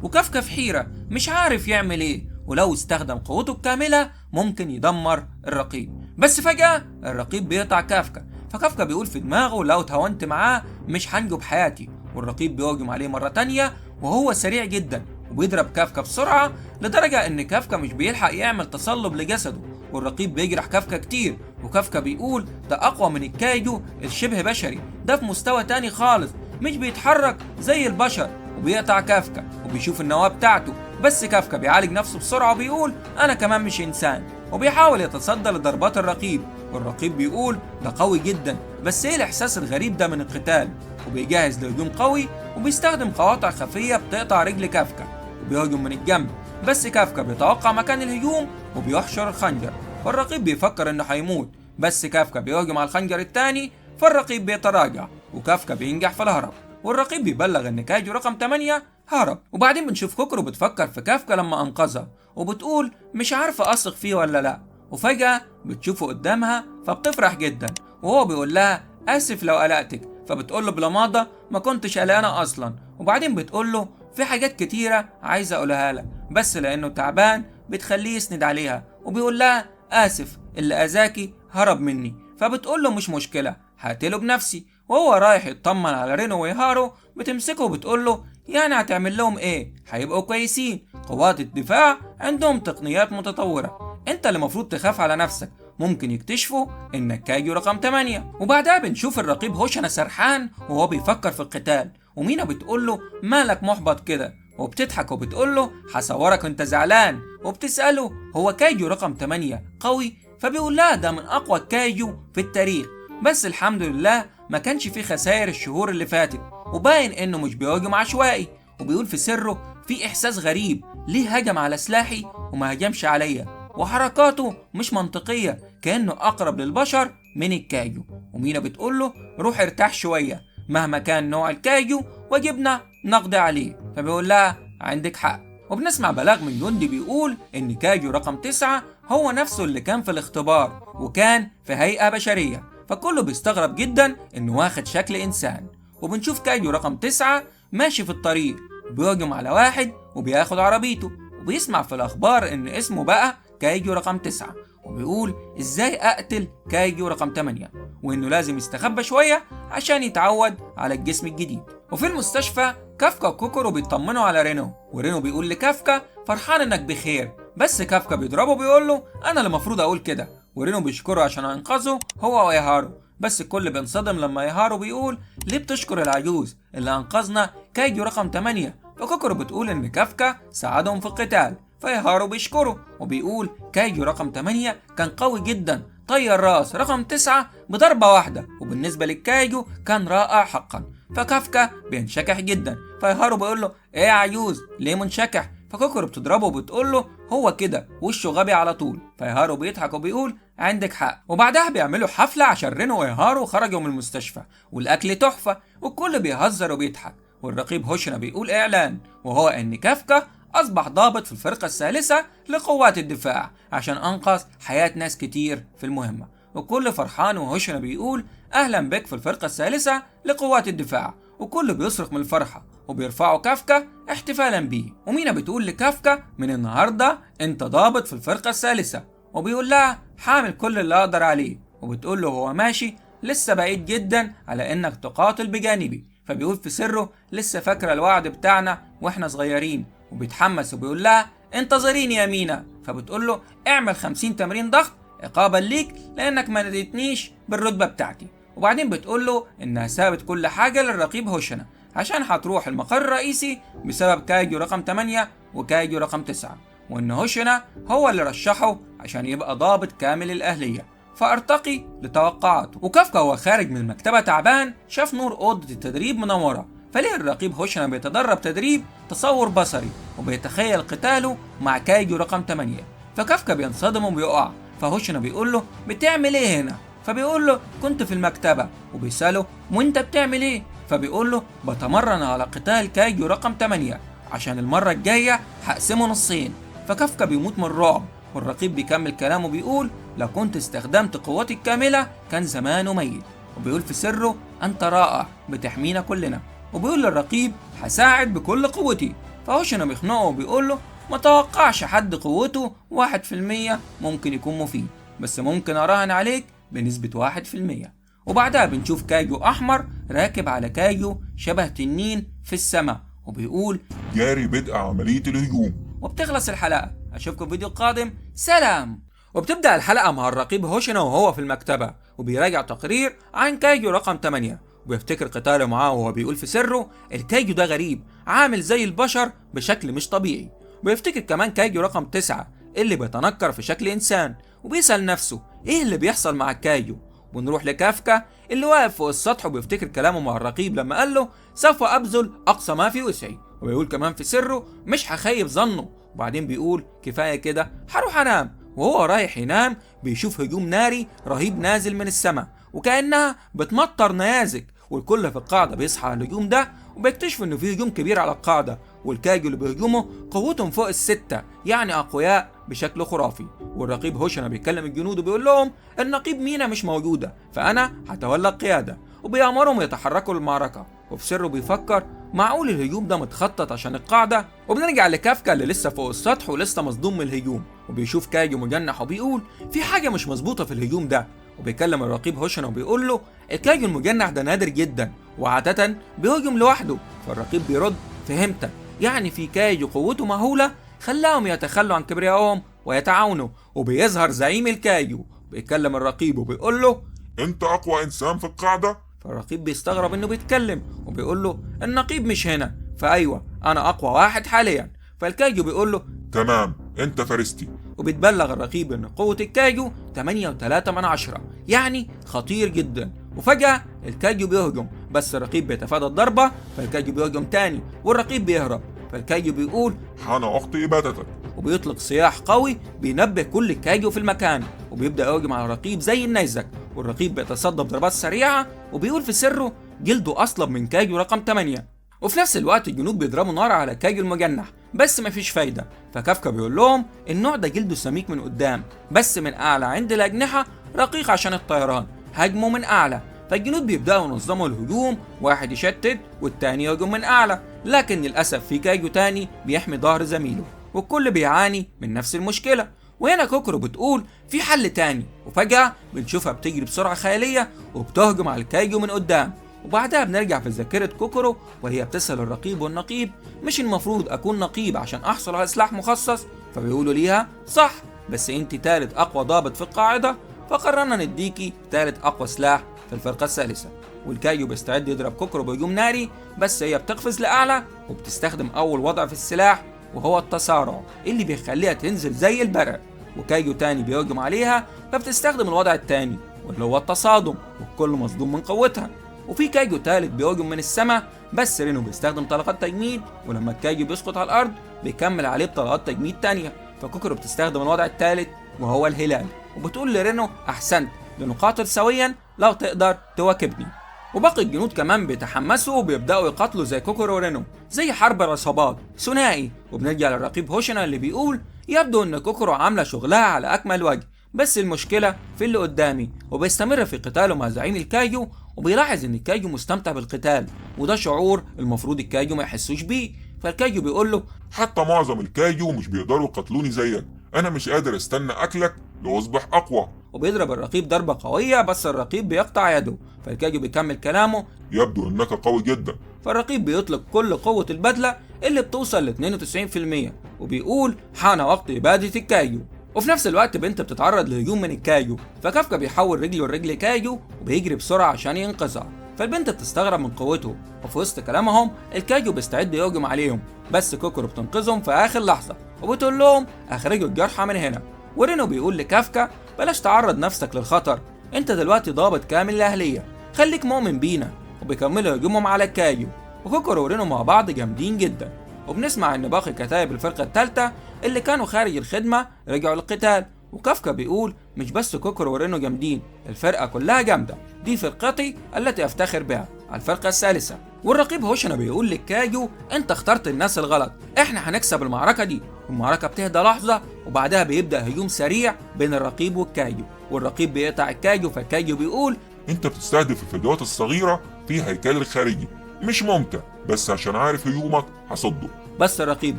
وكافكا في حيرة مش عارف يعمل ايه، ولو استخدم قوته الكاملة ممكن يدمر الرقيب. بس فجأة الرقيب بيقطع كافكا، فكافكا بيقول في دماغه لو تهاونت معاه مش هنجو بحياتي. والرقيب بيهجم عليه مرة تانية وهو سريع جدا وبيضرب كافكا بسرعة لدرجة ان كافكا مش بيلحق يعمل تصلب لجسده، والرقيب بيجرح كافكا كتير. وكافكا بيقول ده اقوى من الكايجو الشبه بشري، ده في مستوى تاني خالص مش بيتحرك زي البشر. وبيقطع كافكا وبيشوف النواة بتاعته، بس كافكا بيعالج نفسه بسرعة وبيقول انا كمان مش انسان، وبيحاول يتصدى لضربات الرقيب. والرقيب بيقول ده قوي جدا بس ايه الاحساس الغريب ده من القتال، وبيجهز لهجوم قوي وبيستخدم قواطع خفية بتقطع رجل كافكا وبيهجم من الجنب. بس كافكا بيتوقع مكان الهجوم وبيحشر الخنجر، فالرقيب بيفكر انه هيموت، بس كافكا بيهجم على الخنجر التاني، فالرقيب بيتراجع وكافكا بينجح في الهرب، والرقيب بيبلغ ان كايجو رقم 8 هرب. وبعدين بنشوف كوكورو بتفكر في كافكا لما انقذها، وبتقول مش عارفه اثق فيه ولا لا، وفجأة بتشوفه قدامها فبتفرح جدا، وهو بيقول لها اسف لو قلقتك، فبتقول له بلماضة ما كنتش قلقانه اصلا. وبعدين بتقول له في حاجات كتيره عايزه اقولها لك، بس لانه تعبان بتخليه يسند عليها، وبيقول لها اسف اللي اذاكي هرب مني، فبتقول له مش مشكله هقتله بنفسي. وهو رايح يطمن على رينو ويهارو بتمسكه وبتقول له يعني هتعمل لهم ايه؟ هيبقوا كويسين، قوات الدفاع عندهم تقنيات متطوره، انت اللي المفروض تخاف على نفسك، ممكن يكتشفوا انك كايجو رقم 8. وبعدها بنشوف الرقيب هوشنا سرحان وهو بيفكر في القتال، ومينا بتقول له مالك محبط كده، وبتضحك وبتقول له هصورك وانت زعلان، وبتساله هو كايجو رقم 8 قوي؟ فبيقول لها ده من اقوى الكايجو في التاريخ، بس الحمد لله ما كانش فيه خسائر الشهور اللي فاتت، وباين انه مش بيهاجم عشوائي. وبيقول في سره في احساس غريب، ليه هجم على سلاحي وما هجمش عليا، وحركاته مش منطقية، كأنه أقرب للبشر من الكايجو. ومينا بتقول له روح ارتاح شوية، مهما كان نوع الكايجو واجبنا نقضي عليه، فبيقول لها عندك حق. وبنسمع بلاغ من جندي بيقول إن كايجو رقم 9 هو نفسه اللي كان في الاختبار، وكان في هيئة بشرية، فكله بيستغرب جدا إنه واخد شكل إنسان. وبنشوف كايجو رقم 9 ماشي في الطريق وبيهجم على واحد وبياخد عربيته، وبيسمع في الأخبار إن اسمه بقى كايجو رقم 9، وبيقول ازاي اقتل كايجو رقم 8، وانه لازم يستخبى شويه عشان يتعود على الجسم الجديد. وفي المستشفى كافكا وكوكورو بيطمنوا على رينو، ورينو بيقول لكافكا فرحان انك بخير، بس كافكا بيضربه بيقول له انا اللي المفروض اقول كده، ورينو بيشكره عشان انقذه هو ويهارو، بس الكل بينصدم لما يهارو بيقول ليه بتشكر العجوز اللي انقذنا كايجو رقم 8، فكوكورو بتقول ان كافكا ساعدهم في القتال، فيهارو بيشكره وبيقول كايجو رقم 8 كان قوي جدا، طير راس رقم 9 بضربة واحدة، وبالنسبة للكايجو كان رائع حقا. فكافكا بينشكح جدا، فيهارو بيقول له ايه يا عجوز ليه منشكح؟ فكوكورو بتضربه وبتقول له هو كده وشه غبي على طول، فيهارو بيضحك وبيقول عندك حق. وبعدها بيعملوا حفلة عشان رينو ويهارو خرجوا من المستشفى، والاكل تحفة والكل بيهزر وبيضحك، والرقيب هوشنا بيقول اعلان، وهو ان كافكا أصبح ضابط في الفرقة الثالثة لقوات الدفاع عشان أنقذ حياة ناس كتير في المهمة، وكل فرحان وهوشنا بيقول أهلا بك في الفرقة الثالثة لقوات الدفاع، وكل بيصرخ من الفرحة وبيرفعوا كافكا احتفالا بيه. ومينا بتقول لكافكا من النهاردة أنت ضابط في الفرقة الثالثة، وبيقول لها حامل كل اللي أقدر عليه، وبتقول له هو ماشي لسه بعيد جدا على إنك تقاتل بجانبي، فبيقول في سره لسه فاكرة الوعد بتاعنا وإحنا صغيرين، وبيتحمس وبيقول لها انتظريني يا مينا، فبتقول له اعمل 50 تمرين ضغط عقابا ليك لانك ما ناديتنيش بالرتبه بتاعتي. وبعدين بتقول له انها سابت كل حاجه للرقيب هوشنا عشان هتروح المقر الرئيسي بسبب كايجو رقم 8 وكايجو رقم 9، وان هوشنا هو اللي رشحه عشان يبقى ضابط كامل الاهليه، فارتقي لتوقعاته. وكافكا هو خارج من المكتبه تعبان شاف نور اوضه التدريب منوره، فليه الرقيب هوشنا بيتدرب تدريب تصور بصري وبيتخيل قتاله مع كايجو رقم 8، فكافكا بينصدم وبيقع، فهوشنا بيقول له بتعمل ايه هنا؟ فبيقول له كنت في المكتبة، وبيسأله وانت بتعمل ايه؟ فبيقول له بتمرن على قتال كايجو رقم 8 عشان المرة الجاية هقسمه نصين. فكافكا بيموت من الرعب، والرقيب بيكمل كلامه بيقول لو كنت استخدمت قوتي الكاملة كان زمانه ميت، وبيقول في سره انت رائع بتحمينا كلنا، وبيقول للرقيب هساعد بكل قوتي. فهوشنا بيخنقه وبيقول له ما توقعش حد قوته 1% ممكن يكون مفيد، بس ممكن اراهن عليك بنسبة 1%. وبعدها بنشوف كايجو احمر راكب على كايجو شبه تنين في السماء، وبيقول جاري بدء عملية الهجوم. وبتخلص الحلقة، اشوفكم في فيديو قادم، سلام. وبتبدأ الحلقة مع الرقيب هوشنا وهو في المكتبة وبيراجع تقرير عن كايجو رقم 8، وبيفتكر قتاله معاه وهو بيقول في سره الكايجو ده غريب عامل زي البشر بشكل مش طبيعي، وبيفتكر كمان كايجو رقم 9 اللي بيتنكر في شكل انسان، وبيسأل نفسه ايه اللي بيحصل مع الكايجو. ونروح لكافكا اللي واقف فوق السطح وبيفتكر كلامه مع الرقيب لما قال له سوف ابذل اقصى ما في وسعي، وبيقول كمان في سره مش هخيب ظنه، وبعدين بيقول كفايه كده هروح انام، وهو رايح ينام بيشوف هجوم ناري رهيب نازل من السماء وكأنها بتمطر نيازك، والكل في القاعدة بيصحى على الهجوم ده وبيكتشف انه في هجوم كبير على القاعدة، والكايجو اللي بيهجموا قوتهم فوق ال6، يعني اقوياء بشكل خرافي. والرقيب هوشنا بيكلم الجنود وبيقول لهم النقيب مينا مش موجودة، فانا هتولى القيادة، وبيأمرهم يتحركوا للمعركة. وفي سره بيفكر معقول الهجوم ده متخطط عشان القاعدة. وبنرجع لكافكا اللي لسه فوق السطح ولسه مصدوم من الهجوم، وبيشوف كايجو مجنح وبيقول في حاجة مش مظبوطة في الهجوم ده. وبيكلم الرقيب هوشنا وبيقول له الكايجو المجنح ده نادر جدا وعادة بيهجم لوحده. فالرقيب بيرد فهمتك، يعني في كايجو قوته مهولة خلاهم يتخلوا عن كبريائهم ويتعاونوا. وبيظهر زعيم الكايجو بيكلم الرقيب وبيقول له انت اقوى انسان في القاعدة؟ فالرقيب بيستغرب انه بيتكلم وبيقول له النقيب مش هنا، فايوه انا اقوى واحد حاليا. فالكايجو بيقول له تمام، انت فرستي. وبيتبلغ الرقيب ان قوة الكايجو 8.3، يعني خطير جدا. وفجأة الكايجو بيهجم، بس الرقيب بيتفادى الضربة، فالكايجو بيهجم تاني والرقيب بيهرب. فالكايجو بيقول حان وقت ابادتك، وبيطلق صياح قوي بينبه كل الكايجو في المكان، وبيبدأ يهجم على الرقيب زي النيزك. والرقيب بيتصدى بضربات سريعة وبيقول في سره جلده أصلب من كايجو رقم 8. وفي نفس الوقت الجنود بيضربوا نار على كايجو المجنح بس مفيش فايدة. فكافكا بيقول لهم النوع ده جلده سميك من قدام بس من أعلى عند الأجنحة رقيق عشان الطيران، هاجموا من أعلى. فالجنود بيبدأوا ينظموا الهجوم، واحد يشتت والتاني يهجم من أعلى، لكن للأسف في كايجو تاني بيحمي ظهر زميله، والكل بيعاني من نفس المشكلة. وهنا كوكورو بتقول في حل تاني، وفجأة بنشوفها بتجري بسرعة خيالية وبتهجم على الكايجو من قدام. وبعدها بنرجع في ذاكرة كوكورو وهي بتسأل الرقيب والنقيب مش المفروض أكون نقيب عشان أحصل على سلاح مخصص؟ فبيقولوا ليها صح، بس أنت تالت أقوى ضابط في القاعدة، فقررنا نديكي تالت أقوى سلاح في الفرقة الثالثة. والكايجو بيستعد يضرب كوكورو بهجوم ناري، بس هي بتقفز لأعلى وبتستخدم أول وضع في السلاح وهو التسارع اللي بيخليها تنزل زي البرق. وكايجو تاني بيهجم عليها فبتستخدم الوضع التاني واللي هو التصادم، والكل مصدوم من قوتها. وفي كايجو تالت بيهجم من السماء، بس رينو بيستخدم طلقات تجميد، ولما الكايجو بيسقط على الارض بيكمل عليه بطلقات تجميد تانية. فكوكورو بتستخدم الوضع التالت وهو الهلال، وبتقول لرينو احسنت لنقاتل سويا لو تقدر تواكبني. وباقي الجنود كمان بيتحمسوا وبيبداوا يقاتلوا زي كوكورو ورينو، زي حرب العصابات ثنائي. وبنرجع للرقيب هوشنا اللي بيقول يبدو ان كوكورو عامله شغلها على اكمل وجه، بس المشكله في اللي قدامي. وبيستمر في قتاله مع زعيم الكايجو، وبيلاحظ ان الكايجو مستمتع بالقتال، وده شعور المفروض الكايجو ما يحسوش بيه. فالكايجو بيقول له حتى معظم الكايجو مش بيقدروا يقتلوني زيك، انا مش قادر استنى اكلك لاصبح اقوى. وبيضرب الرقيب ضربه قويه، بس الرقيب بيقطع يده. فالكايجو بيكمل كلامه يبدو انك قوي جدا. فالرقيب بيطلق كل قوه البدله اللي بتوصل ل 92%، وبيقول حان وقت اباده الكايجو. وفي نفس الوقت بنت بتتعرض لهجوم من الكايجو، فكافكا بيحول رجله لرجل كايجو وبيجري بسرعه عشان ينقذها. فالبنت بتستغرب من قوته، وفي وسط كلامهم الكايجو بيستعد يهجم عليهم، بس كوكورو بتنقذهم في اخر لحظه وبتقول لهم اخرجوا الجرحى من هنا. ورينو بيقول لكافكا بلاش تعرض نفسك للخطر، انت دلوقتي ضابط كامل الاهليه، خليك مؤمن بينا. وبيكملوا هجومهم على الكايجو، وكوكورو ورينو مع بعض جامدين جدا. وبنسمع ان باقي كتايب الفرقه الثالثه اللي كانوا خارج الخدمه رجعوا للقتال، وكافكا بيقول مش بس كوكورو ورينو جامدين، الفرقه كلها جامده، دي فرقتي التي افتخر بها، الفرقه الثالثه. والرقيب هوشنا بيقول للكايجو انت اخترت الناس الغلط، احنا هنكسب المعركه دي. والمعركه بتهدى لحظه، وبعدها بيبدا هجوم سريع بين الرقيب والكايجو، والرقيب بيقطع الكايجو. فالكايجو بيقول انت بتستهدف الفجوات الصغيره في هيكل الخارجي، مش ممتع، بس عشان عارف هجومك هصده. بس الرقيب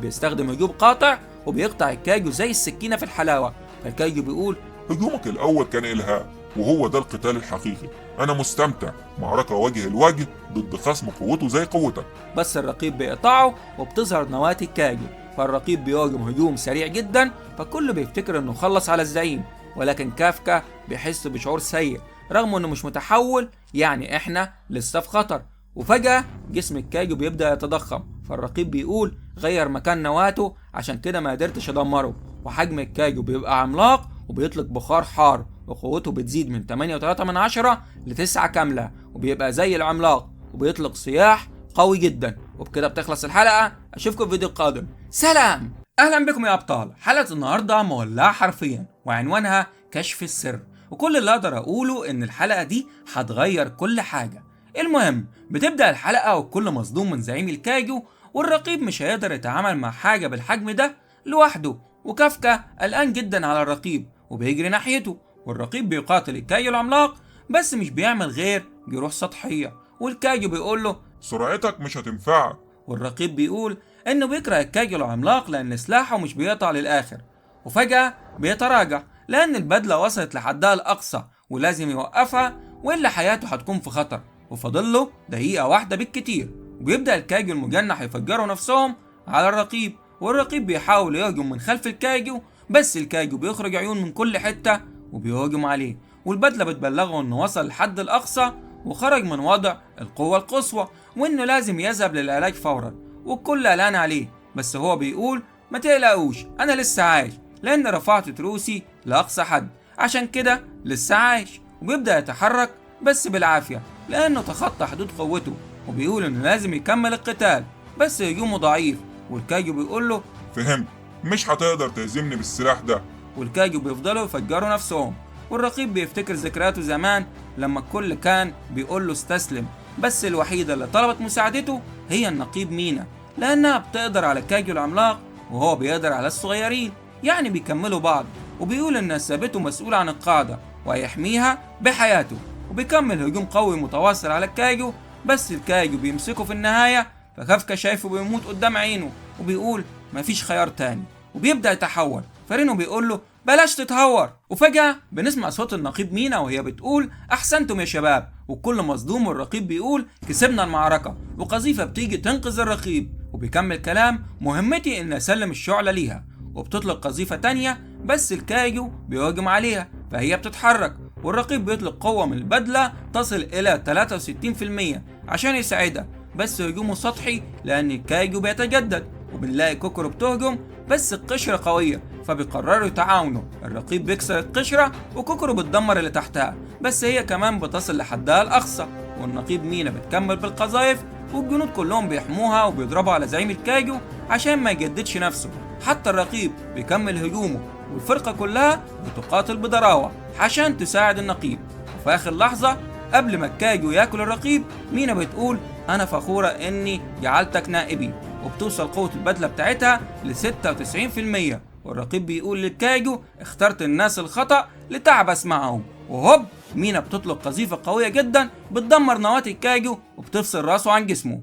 بيستخدم هجوم قاطع وبيقطع الكايجو زي السكينه في الحلاوه. فالكايجو بيقول هجومك الاول كان الهاء، وهو ده القتال الحقيقي، انا مستمتع، معركه وجه لوجه ضد خصم قوته زي قوتك. بس الرقيب بيقطعه وبتظهر نواة الكايجو، فالرقيب بيهاجم هجوم سريع جدا، فالكل بيفتكر انه خلص على الزعيم. ولكن كافكا بيحس بشعور سيء رغم انه مش متحول، يعني احنا لسه في خطر. وفجأة جسم الكايجو بيبدأ يتضخم، فالرقيب بيقول غير مكان نواته عشان كده ما قدرتش ادمره. وحجم الكايجو بيبقى عملاق وبيطلق بخار حار، وقوته بتزيد من 8.3 ل9 كاملة، وبيبقى زي العملاق وبيطلق صياح قوي جدا. وبكده بتخلص الحلقة، اشوفكم في الفيديو القادم، سلام. أهلا بكم يا أبطال. حلقة النهاردة مولعة حرفيا وعنوانها كشف السر، وكل اللي أقدر أقوله إن الحلقة دي هتغير كل حاجة. المهم بتبدأ الحلقة والكل مصدوم من زعيم الكايجو، والرقيب مش هيقدر يتعامل مع حاجة بالحجم ده لوحده، وكافكا قلقان جدا على الرقيب وبيجري ناحيته، والرقيب بيقاتل الكايجو العملاق بس مش بيعمل غير بيروح سطحية، والكايجو بيقول له سرعتك مش هتنفعك. والرقيب بيقول انه بيكره الكاجو العملاق لان سلاحه مش بيقطع للاخر، وفجأة بيتراجع لان البدلة وصلت لحدها الاقصى ولازم يوقفها والا حياته هتكون في خطر، وفاضل له دقيقة واحدة بالكتير، وبيبدأ الكاجو المجنح يفجروا نفسهم على الرقيب، والرقيب بيحاول يهجم من خلف الكاجو بس الكاجو بيخرج عيون من كل حتة وبيهجم عليه، والبدلة بتبلغه انه وصل لحد الاقصى وخرج من وضع القوة القصوى، وانه لازم يذهب للعلاج فورا، والكل قلقان عليه بس هو بيقول ما تقلقوش انا لسه عايش لان رفعت تروسي لاقصى حد عشان كده لسه عايش، وبيبدأ يتحرك بس بالعافية لانه تخطى حدود قوته، وبيقول انه لازم يكمل القتال بس هجومه ضعيف، والكاجو بيقول له فهمت، مش هتقدر تهزمني بالسلاح ده. والكاجو بيفضلوا يفجروا نفسهم، والرقيب بيفتكر ذكرياته زمان لما الكل كان بيقول له استسلم، بس الوحيدة اللي طلبت مساعدته هي النقيب مينا لأنها بتقدر على الكاجو العملاق وهو بيقدر على الصغيرين، يعني بيكملوا بعض، وبيقول إن سابته مسؤول عن القاعدة وهيحميها بحياته، وبيكمل هجوم قوي متواصل على الكاجو بس الكاجو بيمسكه في النهاية، فكافكا شايفه بيموت قدام عينه وبيقول مفيش خيار تاني، وبيبدأ يتحول، فرينو بيقول له بلاش تتهور، وفجأة بنسمع صوت النقيب مينا وهي بتقول أحسنتم يا شباب، والكل مصدوم، والرقيب بيقول كسبنا المعركة، وقذيفة بتيجي تنقذ الرقيب، وبيكمل كلام مهمتي إن أسلم الشعلة ليها، وبتطلق قذيفة تانية بس الكايجو بيهجم عليها فهي بتتحرك، والرقيب بيطلق قوة من البدلة تصل إلى 63% عشان يساعدها بس هجومه سطحي لأن الكايجو بيتجدد، وبنلاقي كوكورو بتهجم بس القشرة قوية فبيقرروا يتعاونوا، الرقيب بيكسر القشرة وكوكورو بتدمر اللي تحتها بس هي كمان بتصل لحدها الأقصى، والنقيب مينا بتكمل بالقذايف، والجنود كلهم بيحموها وبيضربوا على زعيم الكايجو عشان ما يجددش نفسه، حتى الرقيب بيكمل هجومه، والفرقة كلها بتقاتل بضراوة عشان تساعد النقيب، وفي آخر لحظة قبل ما الكايجو ياكل الرقيب مينا بتقول أنا فخورة إني جعلتك نائبي، وبتوصل قوة البدلة بتاعتها ل 96%، والرقيب بيقول للكايجو اخترت الناس الخطأ لتعبث معهم، وهوب مينا بتطلق قذيفة قوية جدا بتدمر نواة الكايجو وبتفصل راسه عن جسمه،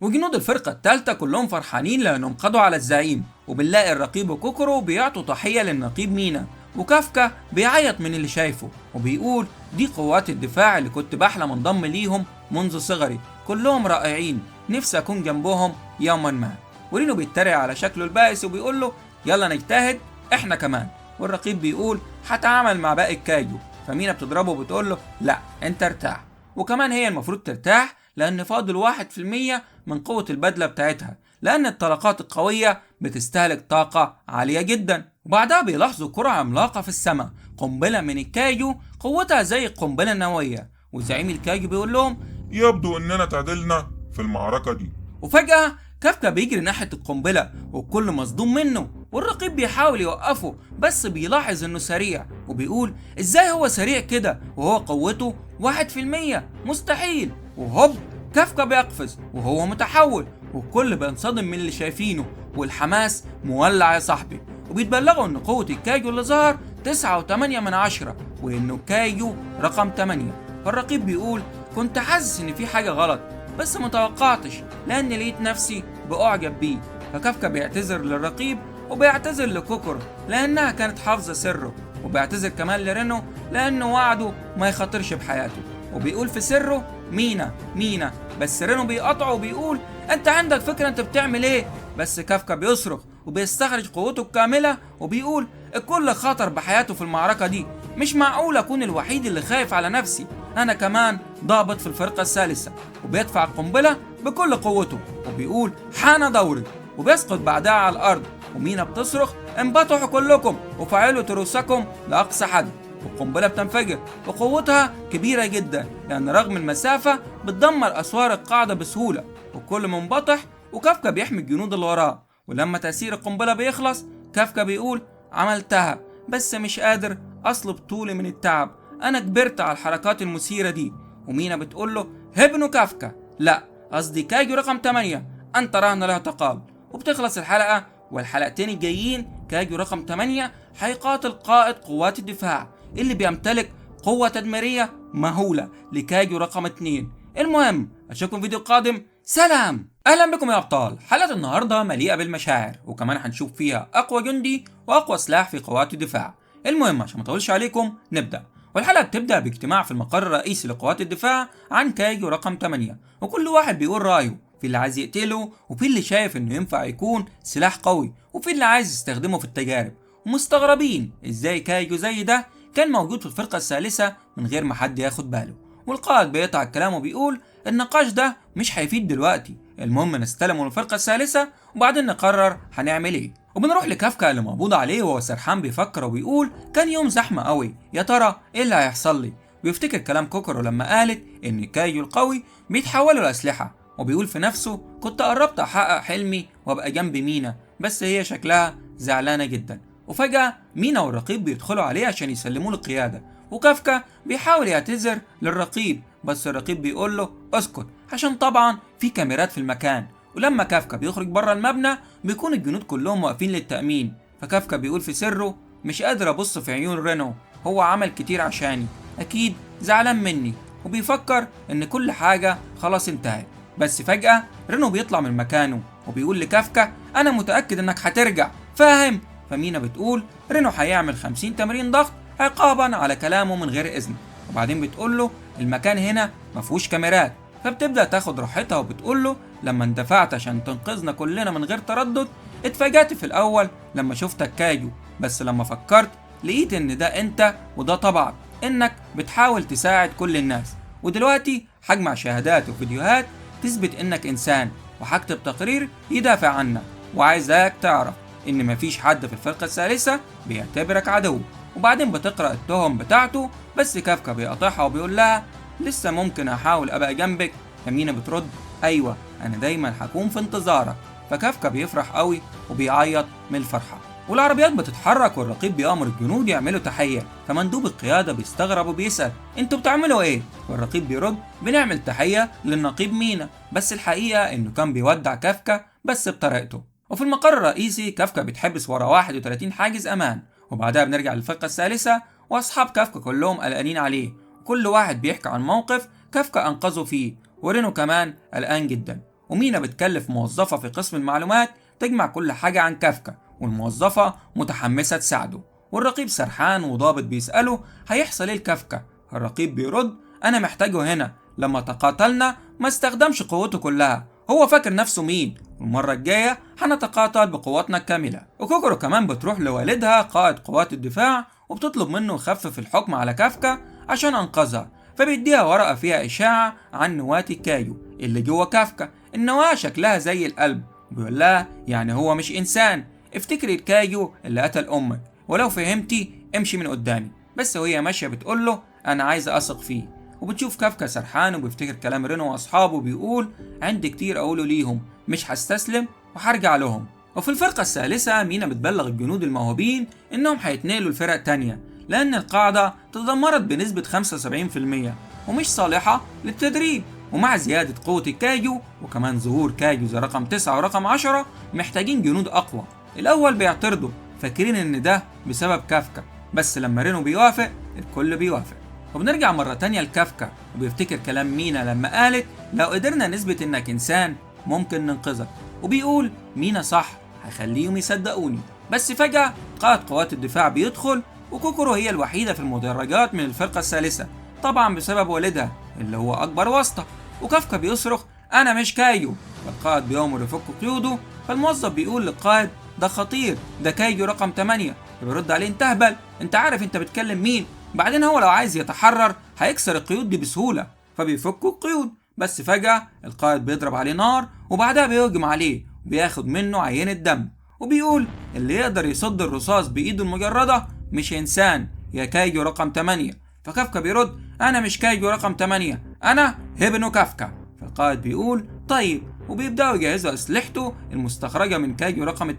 وجنود الفرقة الثالثة كلهم فرحانين لأنهم قضوا على الزعيم، وبنلاقي الرقيب وكوكورو بيعطوا تحية للنقيب مينا، وكافكا بيعيط من اللي شايفه وبيقول دي قوات الدفاع اللي كنت بحلم انضم ليهم منذ صغري، كلهم رائعين نفسي اكون جنبهم يوما ما، ورينو بيتريق على شكله البائس وبيقول له يلا نجتهد احنا كمان، والرقيب بيقول هتعامل مع باقي الكايجو، فمينا بتضربه وبتقول له لا انت ارتاح، وكمان هي المفروض ترتاح لان فاضل 1% من قوة البدلة بتاعتها لان الطلقات القوية بتستهلك طاقة عالية جدا، وبعدها بيلاحظوا كرة عملاقة في السماء، قنبلة من الكايجو قوتها زي القنبلة النووية، وزعيم الكايجو بيقول لهم يبدو اننا تعادلنا في المعركة دي. وفجأة كافكا بيجري ناحية القنبلة والكل مصدوم منه، والرقيب بيحاول يوقفه بس بيلاحظ انه سريع، وبيقول ازاي هو سريع كده وهو قوته 1%، مستحيل، وهوب كافكا بيقفز وهو متحول، والكل بينصدم من اللي شايفينه، والحماس مولع يا صاحبي، وبيتبلغوا ان قوة الكايجو اللي ظهر 9.8، وانه كايجو رقم 8، فالرقيب بيقول كنت حاسس ان في حاجة غلط بس متوقعتش لاني لقيت نفسي بأعجب بيه، فكافكا بيعتذر للرقيب وبيعتذر لكوكورو لانها كانت حافظة سره، وبيعتذر كمان لرينو لانه وعده ما يخاطرش بحياته، وبيقول في سره مينا بس رينو بيقطعه وبيقول انت عندك فكرة انت بتعمل ايه، بس كافكا بيصرخ وبيستخرج قوته الكاملة وبيقول الكل خاطر بحياته في المعركة دي، مش معقول اكون الوحيد اللي خايف على نفسي، انا كمان ضابط في الفرقة الثالثة، وبيدفع القنبلة بكل قوته وبيقول حان دوري، وبيسقط بعدها على الارض، ومينا بتصرخ انبطحوا كلكم وفعلوا تروسكم لاقصى حد، والقنبلة بتنفجر وقوتها كبيرة جدا لان رغم المسافة بتدمر اسوار القاعدة بسهولة، والكل منبطح، وكافكا بيحمي الجنود اللي وراه، ولما تأثير القنبلة بيخلص كافكا بيقول عملتها بس مش قادر أصلب طولي من التعب، أنا كبرت على الحركات المثيرة دي. ومينا بتقول له ابن كافكا، لا قصدي كايجو رقم 8، أنت رهن لا تقابل. وبتخلص الحلقة، والحلقتين الجايين كايجو رقم 8 هيقاتل قائد قوات الدفاع اللي بيمتلك قوة تدميرية مهولة لكايجو رقم 2. المهم أشوفكم في فيديو قادم، سلام. أهلا بكم يا أبطال. حلقة النهاردة مليئة بالمشاعر، وكمان هنشوف فيها أقوى جندي وأقوى سلاح في قوات الدفاع. المهم عشان ما اطولش عليكم نبدأ. والحلقة بتبدأ باجتماع في المقر الرئيسي لقوات الدفاع عن كايجو رقم 8، وكل واحد بيقول رأيه، في اللي عايز يقتله، وفي اللي شايف انه ينفع يكون سلاح قوي، وفي اللي عايز يستخدمه في التجارب. ومستغربين ازاي كايجو زي ده كان موجود في الفرقة الثالثة من غير ما حد ياخد باله. والقائد بيقطع الكلام وبيقول النقاش ده مش هيفيد دلوقتي، المهم نستلمه الفرقة الثالثة وبعدين نقرر هنعمل ايه. وبنروح لكافكا اللي مقبوض عليه وهو سرحان بيفكر وبيقول كان يوم زحمة قوي، يا ترى ايه اللي هيحصل لي. بيفتكر كلام كوكورو لما قالت ان كايجو القوي بيتحولوا لأسلحة، وبيقول في نفسه كنت قربت احقق حلمي وابقى جنب مينا، بس هي شكلها زعلانة جدا. وفجأة مينا والرقيب بيدخلوا عليه عشان يسلموه القيادة، وكافكا بيحاول يعتذر للرقيب بس الرقيب بيقول له اسكت عشان طبعا في كاميرات في المكان. ولما كافكا بيخرج بره المبنى بيكون الجنود كلهم واقفين للتأمين، فكافكا بيقول في سره مش قادر ابص في عيون رينو، هو عمل كتير عشاني، اكيد زعلان مني، وبيفكر ان كل حاجة خلاص انتهت. بس فجأة رينو بيطلع من مكانه وبيقول لكافكا انا متأكد انك هترجع، فاهم؟ فمينا بتقول رينو هيعمل 50 تمرين ضغط عقابا على كلامه من غير اذن. وبعدين بتقول له المكان هنا مفهوش كاميرات، فبتبدأ تاخد راحتها وبتقول له لما اندفعت عشان تنقذنا كلنا من غير تردد اتفاجأت في الاول لما شفتك كايجو، بس لما فكرت لقيت ان ده انت وده طبعك، انك بتحاول تساعد كل الناس. ودلوقتي هجمع شهادات وفيديوهات تثبت انك انسان، وهكتب تقرير يدافع عنك، وعايزك تعرف ان مفيش حد في الفرقة الثالثة بيعتبرك عدو. وبعدين بتقرأ التهم بتاعته، بس كافكا بيقاطعها وبيقول لها لسه ممكن احاول ابقى جنبك. فمينا بترد ايوه انا دايما هكون في انتظارك. فكافكا بيفرح قوي وبيعيط من الفرحة. والعربيات بتتحرك والرقيب بيأمر الجنود يعملوا تحية، فمندوب القيادة بيستغرب وبيسأل انتوا بتعملوا ايه؟ والرقيب بيرد بنعمل تحية للنقيب مينا، بس الحقيقة انه كان بيودع كافكا بس بطريقته. وفي المقر الرئيسي كافكا بيتحبس ورا 31 حاجز امان، وبعدها بنرجع للفرقة الثالثة واصحاب كافكا كلهم قلقانين عليه، وكل واحد بيحكي عن موقف كافكا انقذه فيه، ورينو كمان قلقان جدا. ومينا بتكلف موظفة في قسم المعلومات تجمع كل حاجة عن كافكا، والموظفة متحمسة تساعده. والرقيب سرحان وضابط بيسأله هيحصل ايه لكافكا؟ الرقيب بيرد انا محتاجه هنا، لما تقاتلنا ما استخدمش قوته كلها، هو فاكر نفسه مين، والمرة الجاية هنتقاتل بقواتنا الكاملة. وكوكورو كمان بتروح لوالدها قائد قوات الدفاع وبتطلب منه يخفف الحكم على كافكا عشان انقذها، فبيديها ورقة فيها إشاعة عن نواة الكايو اللي جوه كافكا. النواة شكلها زي القلب، وبيقول لها يعني هو مش إنسان، افتكري الكايو اللي قتل أمك، ولو فهمتي امشي من قدامي. بس وهي ماشية بتقول له أنا عايزة أثق فيه. وبتشوف كافكا سرحان وبيفتكر كلام رينو وأصحابه، بيقول عندي كتير أقوله ليهم، مش هستسلم وهرجع لهم. وفي الفرقة الثالثة مينا بتبلغ الجنود الموهوبين إنهم هيتنقلوا لفرق تانية، لأن القاعدة تدمرت بنسبة 75% ومش صالحة للتدريب. ومع زيادة قوة الكايجو وكمان ظهور كايجو زي رقم 9 ورقم 10 محتاجين جنود أقوى. الأول بيعترضوا فاكرين إن ده بسبب كافكا، بس لما رينو بيوافق الكل بيوافق. وبنرجع مرة تانية لكافكا وبيفتكر كلام مينا لما قالت لو قدرنا نثبت إنك إنسان ممكن ننقذك، وبيقول مينا صح هخليهم يصدقوني. بس فجأة قائد قوات الدفاع بيدخل، وكوكورو هي الوحيدة في المدرجات من الفرقة الثالثة، طبعا بسبب والدها اللي هو أكبر واسطة. وكافكا بيصرخ أنا مش كايو، فالقائد بيأمر يفك قيوده، فالموظف بيقول للقائد ده خطير، ده كايو رقم 8. فبيرد عليه انت اهبل، انت عارف انت بتكلم مين؟ بعدين هو لو عايز يتحرر هيكسر القيود دي بسهولة. فبيفكوا القيود، بس فجأة القائد بيضرب عليه نار وبعدها بيهجم عليه وبياخد منه عينة دم، وبيقول اللي يقدر يصد الرصاص بإيده المجردة مش إنسان يا كايجو رقم 8. فكافكا بيرد أنا مش كايجو رقم 8، أنا ابن كافكا. فالقائد بيقول طيب وبيبدأوا يجهزوا أسلحته المستخرجة من كايجو رقم 2،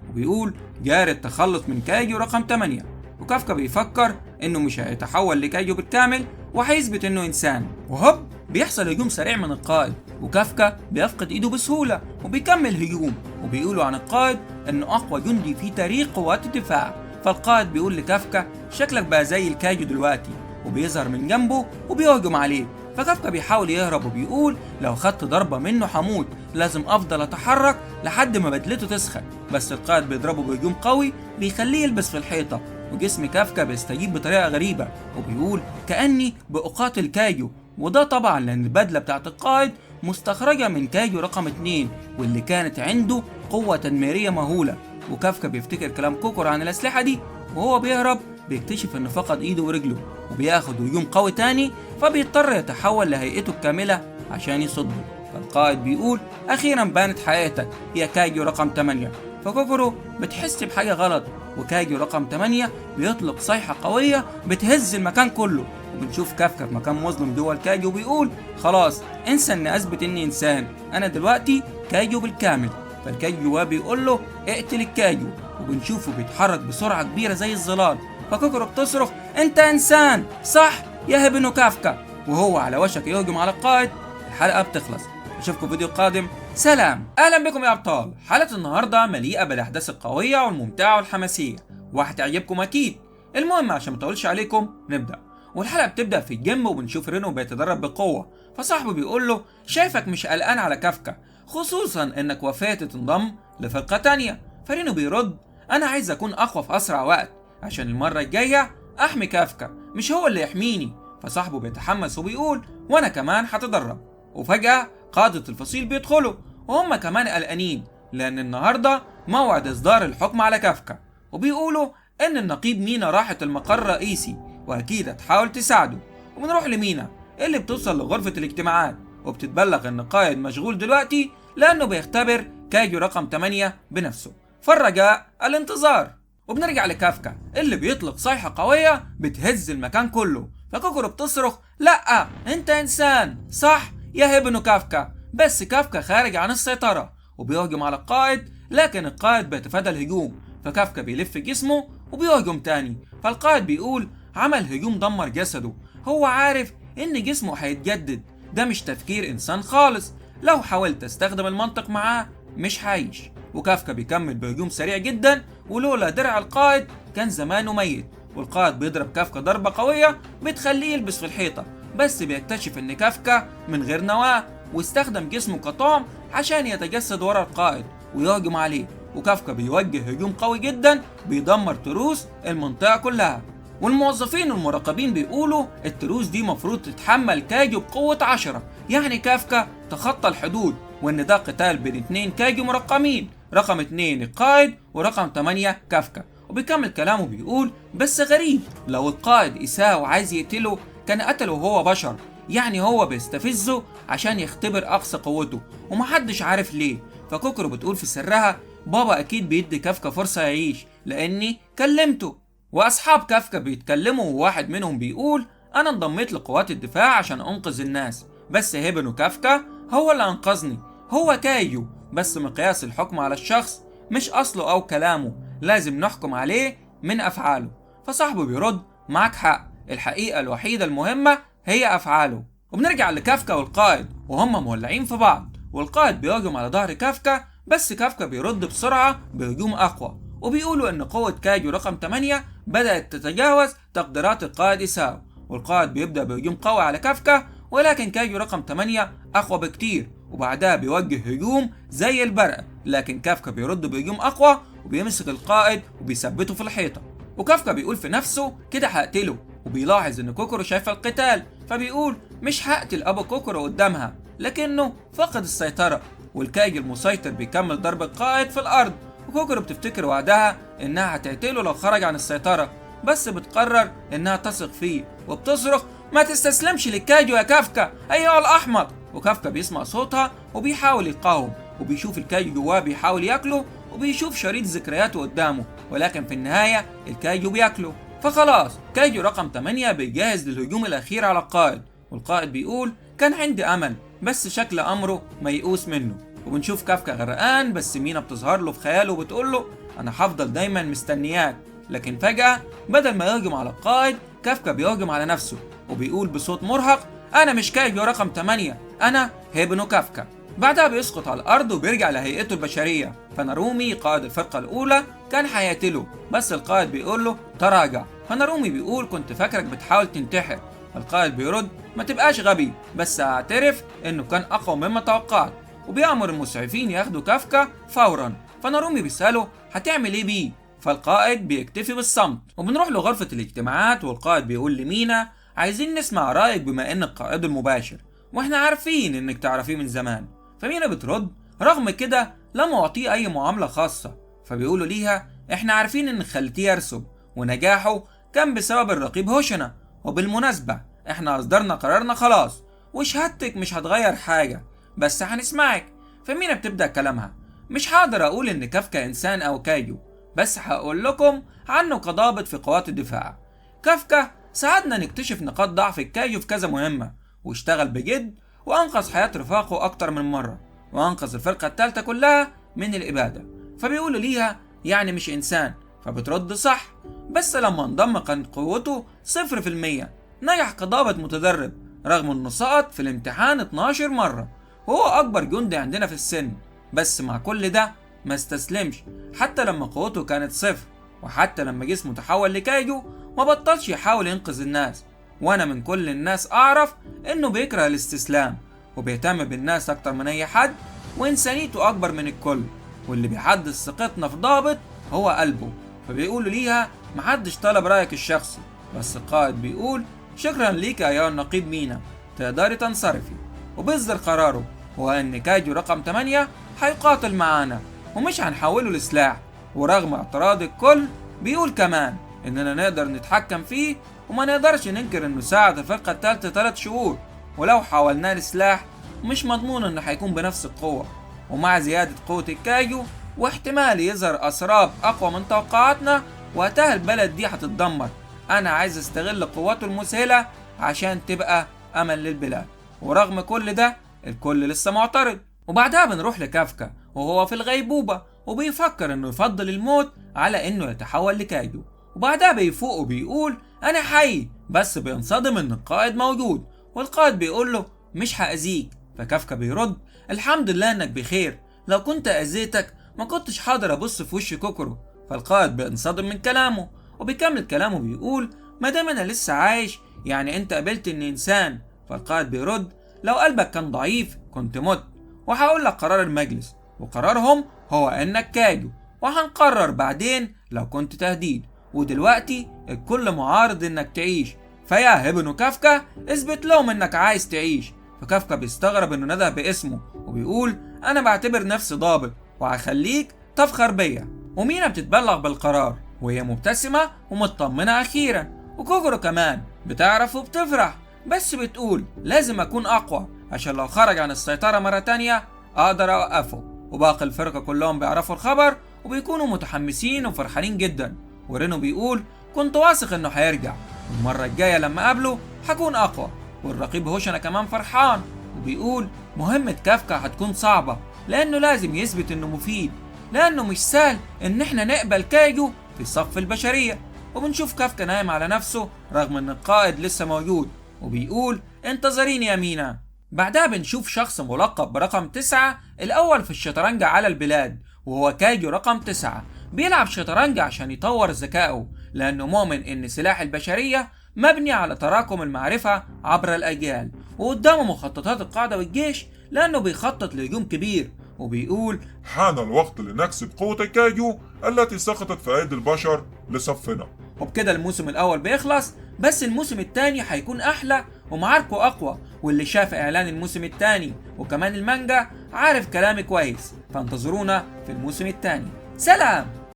وبيقول جاري التخلص من كايجو رقم 8. وكافكا بيفكر إنه مش هيتحول لكايجو بالكامل وهيثبت إنه إنسان، وهوب بيحصل هجوم سريع من القائد، وكافكا بيفقد إيده بسهولة وبيكمل هجوم. وبيقولوا عن القائد إنه أقوى جندي في تاريخ قوات الدفاع. فالقائد بيقول لكافكا شكلك بقى زي الكايجو دلوقتي، وبيظهر من جنبه وبيهجم عليه. فكافكا بيحاول يهرب وبيقول لو خدت ضربة منه هموت، لازم أفضل أتحرك لحد ما بدلته تسخن. بس القائد بيضربه بهجوم قوي بيخليه يلبس في الحيطة، وجسم كافكا بيستجيب بطريقة غريبة وبيقول كأني بأقاتل كايجو. وده طبعا لأن البدلة بتاعت القائد مستخرجة من كايجو رقم 2، واللي كانت عنده قوة تدميرية مهولة. وكافكا بيفتكر كلام كوكورو عن الأسلحة دي، وهو بيهرب بيكتشف انه فقد ايده ورجله، وبياخد هجوم قوي تاني، فبيضطر يتحول لهيئته الكاملة عشان يصده. فالقائد بيقول اخيرا بانت حقيقتك يا كايجو رقم 8. فكوكورو بتحس بحاجة غلط، وكايجو رقم 8 بيطلق صيحة قوية بتهز المكان كله. وبنشوف كافكا في مكان مظلم جوه الكايجو بيقول خلاص انسى اني اثبت اني انسان، انا دلوقتي كايجو بالكامل. فالكايجو جواه بيقول له اقتل الكايجو، وبنشوفه بيتحرك بسرعة كبيرة زي الظلال. فكوكورو بتصرخ انت انسان صح يا هبنو كافكا، وهو على وشك يهجم على القائد. الحلقة بتخلص، اشوفكم فيديو قادم، سلام. اهلا بكم يا ابطال. حلقة النهاردة مليئة بالاحداث القوية والممتعة والحماسية، وهتعجبكم اكيد. المهم عشان مطولش عليكم نبدأ. والحلقة بتبدأ في الجيم، وبنشوف رينو بيتدرب بقوة. فصاحبه بيقول له شايفك مش قلقان على كافكا، خصوصا انك وافقت تنضم لفرقة تانية. فرينو بيرد انا عايز اكون اقوى في اسرع وقت عشان المرة الجاية احمي كافكا مش هو اللي يحميني. فصاحبه بيتحمس وبيقول وانا كمان هتدرب. وفجأة قادة الفصيل بيدخلوا، وهم كمان قلقانين لان النهاردة موعد اصدار الحكم على كافكا. وبيقولوا ان النقيب مينا راحت المقر الرئيسي واكيد هتحاول تساعده. وبنروح لمينا اللي بتوصل لغرفة الاجتماعات، وبتتبلغ ان القائد مشغول دلوقتي لانه بيختبر كايجو رقم 8 بنفسه. فالرجاء الانتظار. وبنرجع لكافكا اللي بيطلق صيحة قوية بتهز المكان كله. فكوكورو بتصرخ لا انت انسان صح يا هبنو كافكا. بس كافكا خارج عن السيطرة وبيهجم على القائد، لكن القائد بيتفادى الهجوم. فكافكا بيلف جسمه وبيهجم تاني. فالقائد بيقول عمل هجوم دمر جسده، هو عارف ان جسمه هيتجدد، ده مش تفكير انسان خالص، لو حاولت استخدم المنطق معاه مش هيعيش. وكافكا بيكمل بهجوم سريع جدا، ولولا درع القائد كان زمانه ميت. والقائد بيضرب كافكا ضربة قوية بتخليه يلبس في الحيطة، بس بيكتشف ان كافكا من غير نواة، واستخدم جسمه كطعم عشان يتجسد ورا القائد ويهجم عليه. وكافكا بيوجه هجوم قوي جدا بيدمر تروس المنطقة كلها. والموظفين والمراقبين بيقولوا التروس دي مفروض تتحمل كايجو بقوة 10، يعني كافكا تخطى الحدود، وان ده قتال بين 2 كايجو مرقمين، رقم 2 القائد ورقم 8 كافكا. وبيكمل كلامه بيقول بس غريب، لو القائد إيساو عايز يقتله كان قتله وهو بشر، يعني هو بيستفزه عشان يختبر أقصى قوته ومحدش عارف ليه. فكوكورو بتقول في سرها بابا أكيد بيدي كافكا فرصة يعيش لأني كلمته. وأصحاب كافكا بيتكلموا، وواحد منهم بيقول أنا انضميت لقوات الدفاع عشان أنقذ الناس، بس هيبنو كافكا هو اللي أنقذني، هو كايجو، بس مقياس الحكم على الشخص مش أصله أو كلامه، لازم نحكم عليه من أفعاله. فصاحبه بيرد معاك حق، الحقيقة الوحيدة المهمة هي أفعاله. وبنرجع لكافكا والقائد وهم مولعين في بعض، والقائد بيهجم على ظهر كافكا، بس كافكا بيرد بسرعة بهجوم أقوى. وبيقولوا إن قوة كايجو رقم 8 بدأت تتجاوز تقديرات القائد إيساو، والقائد بيبدأ بهجوم قوي على كافكا، ولكن كايجو رقم 8 أقوى بكتير، وبعدها بيوجه هجوم زي البرق، لكن كافكا بيرد بهجوم أقوى وبيمسك القائد وبيثبته في الحيطة. وكافكا بيقول في نفسه كده هقتله، وبيلاحظ إن كوكورو شايفة القتال، فبيقول مش هقتل أبو كوكورو قدامها، لكنه فقد السيطرة. والكايجو المسيطر بيكمل ضرب القائد في الأرض، وكوكورو بتفتكر وعدها إنها هتقتله لو خرج عن السيطرة، بس بتقرر إنها تثق فيه وبتصرخ ما تستسلمش للكايجو يا كافكا أيها الأحمق. وكافكا بيسمع صوتها وبيحاول يقاوم، وبيشوف الكايجو جواه بيحاول ياكله، وبيشوف شريط ذكرياته قدامه، ولكن في النهاية الكايجو بياكله. فخلاص كايجو رقم 8 بيجهز للهجوم الأخير على القائد، والقائد بيقول كان عندي أمل، بس شكل أمره ميؤوس منه. وبنشوف كافكا غرقان، بس مينا بتظهر له في خياله وبتقول له انا هفضل دايما مستنياك. لكن فجأة بدل ما يهجم على القائد، كافكا بيهجم على نفسه وبيقول بصوت مرهق انا مش كايجو رقم 8، انا هيبنو كافكا. بعدها بيسقط على الارض وبيرجع لهيئته البشريه. فنارومي قائد الفرقه الاولى كان هيقتله، بس القائد بيقول له تراجع. فنارومي بيقول كنت فاكرك بتحاول تنتحر. القائد بيرد ما تبقاش غبي، بس اعترف انه كان اقوى مما توقعت، وبيأمر المسعفين ياخدوا كافكا فورا. فنارومي بيسأله هتعمل ايه بيه؟ فالقائد بيكتفي بالصمت. وبنروح لغرفة الاجتماعات والقائد بيقول لمينا عايزين نسمع رأيك بما انك قائد المباشر، واحنا عارفين انك تعرفيه من زمان. فمينا بترد رغم كده لم اعطيه اي معاملة خاصة. فبيقولوا ليها احنا عارفين انك خليتيه يرسب، ونجاحه كان بسبب الرقيب هوشنا، وبالمناسبة احنا اصدرنا قرارنا خلاص، وشهادتك مش هتغير حاجة، بس هنسمعك. فمينا بتبدأ كلامها مش هقدر اقول ان كافكا انسان او كايجو، بس هقول لكم عنه كضابط في قوات الدفاع. كافكا ساعدنا نكتشف نقاط ضعف الكايجو في كذا مهمة، واشتغل بجد وانقذ حياة رفاقه اكتر من مرة، وانقذ الفرقة الثالثة كلها من الابادة. فبيقولوا ليها يعني مش انسان. فبترد صح، بس لما انضم كانت قوته 0%. نجح كضابط متدرب رغم انه سقط في الامتحان 12 مرة، وهو اكبر جندي عندنا في السن. بس مع كل ده ما استسلمش، حتى لما قوته كانت 0، وحتى لما جسمه تحول لكايجو ما بطلش يحاول ينقذ الناس. وانا من كل الناس اعرف انه بيكره الاستسلام، وبيهتم بالناس اكتر من اي حد، وانسانيته اكبر من الكل، واللي بيحدد ثقتنا في ضابط هو قلبه. فبيقولوا ليها محدش طلب رايك الشخصي، بس القائد بيقول شكرا ليك يا ايها النقيب مينا، تقدري تنصرفي. وبيصدر قراره هو ان كايجو رقم 8 هيقاتل معانا ومش هنحوله لسلاح. ورغم اعتراض الكل بيقول كمان اننا نقدر نتحكم فيه، وما نقدرش ننكر انه ساعد الفرقة الثالثة 3 شهور، ولو حولناه لسلاح مش مضمون انه هيكون بنفس القوة. ومع زيادة قوة الكايجو واحتمال يظهر اسراب اقوى من توقعاتنا، وقتها البلد دي هتتدمر. انا عايز استغل قوته المذهلة عشان تبقى امل للبلاد. ورغم كل ده الكل لسه معترض. وبعدها بنروح لكافكا وهو في الغيبوبة، وبيفكر انه يفضل الموت على انه يتحول لكايجو. وبعدها بيفوق وبيقول انا حي، بس بينصدم ان القائد موجود، والقائد بيقول له مش هأذيك. فكافكا بيرد الحمد لله انك بخير، لو كنت اذيتك ما كنتش حاضر ابص في وش كوكورو. فالقائد بينصدم من كلامه، وبيكمل كلامه بيقول ما دام انا لسه عايش يعني انت قبلت اني انسان. فالقائد بيرد لو قلبك كان ضعيف كنت مت. وهقول لك قرار المجلس، وقرارهم هو انك كايجو، وهنقرر بعدين لو كنت تهديد، ودلوقتي الكل معارض انك تعيش. فيا هيبنو كافكا اثبت لهم انك عايز تعيش. فكافكا بيستغرب انه نده باسمه، وبيقول انا بعتبر نفسي ضابط وهخليك تفخر بيا. ومينا بتتبلغ بالقرار وهي مبتسمة ومطمنة اخيرا، وكوكورو كمان بتعرف وبتفرح، بس بتقول لازم اكون اقوى عشان لو خرج عن السيطرة مرة تانية اقدر اوقفه. وباقي الفرقة كلهم بيعرفوا الخبر وبيكونوا متحمسين وفرحانين جدا. ورينو بيقول كنت واثق انه هيرجع، والمرة الجاية لما اقابله هكون اقوى. والرقيب هوشنا كمان فرحان وبيقول مهمة كافكا هتكون صعبة، لانه لازم يثبت انه مفيد، لانه مش سهل ان احنا نقبل كايجو في صف البشرية. وبنشوف كافكا نايم على نفسه رغم ان القائد لسه موجود، وبيقول انتظريني يا مينا. بعدها بنشوف شخص ملقب برقم 9 الأول في الشطرنج على البلاد، وهو كايجو رقم 9. بيلعب شطرنج عشان يطور ذكائه، لأنه مؤمن إن سلاح البشرية مبني على تراكم المعرفة عبر الأجيال، وقدامه مخططات القاعدة والجيش لأنه بيخطط لهجوم كبير. وبيقول حان الوقت لنكسب قوة الكايجو التي سقطت في أيدي البشر لصفنا. وبكده الموسم الأول بيخلص، بس الموسم الثاني هيكون أحلى ومعاركه أقوى. واللي شاف إعلان الموسم الثاني وكمان المانجا عارف كلامي كويس، فانتظرونا في الموسم الثاني. سلام.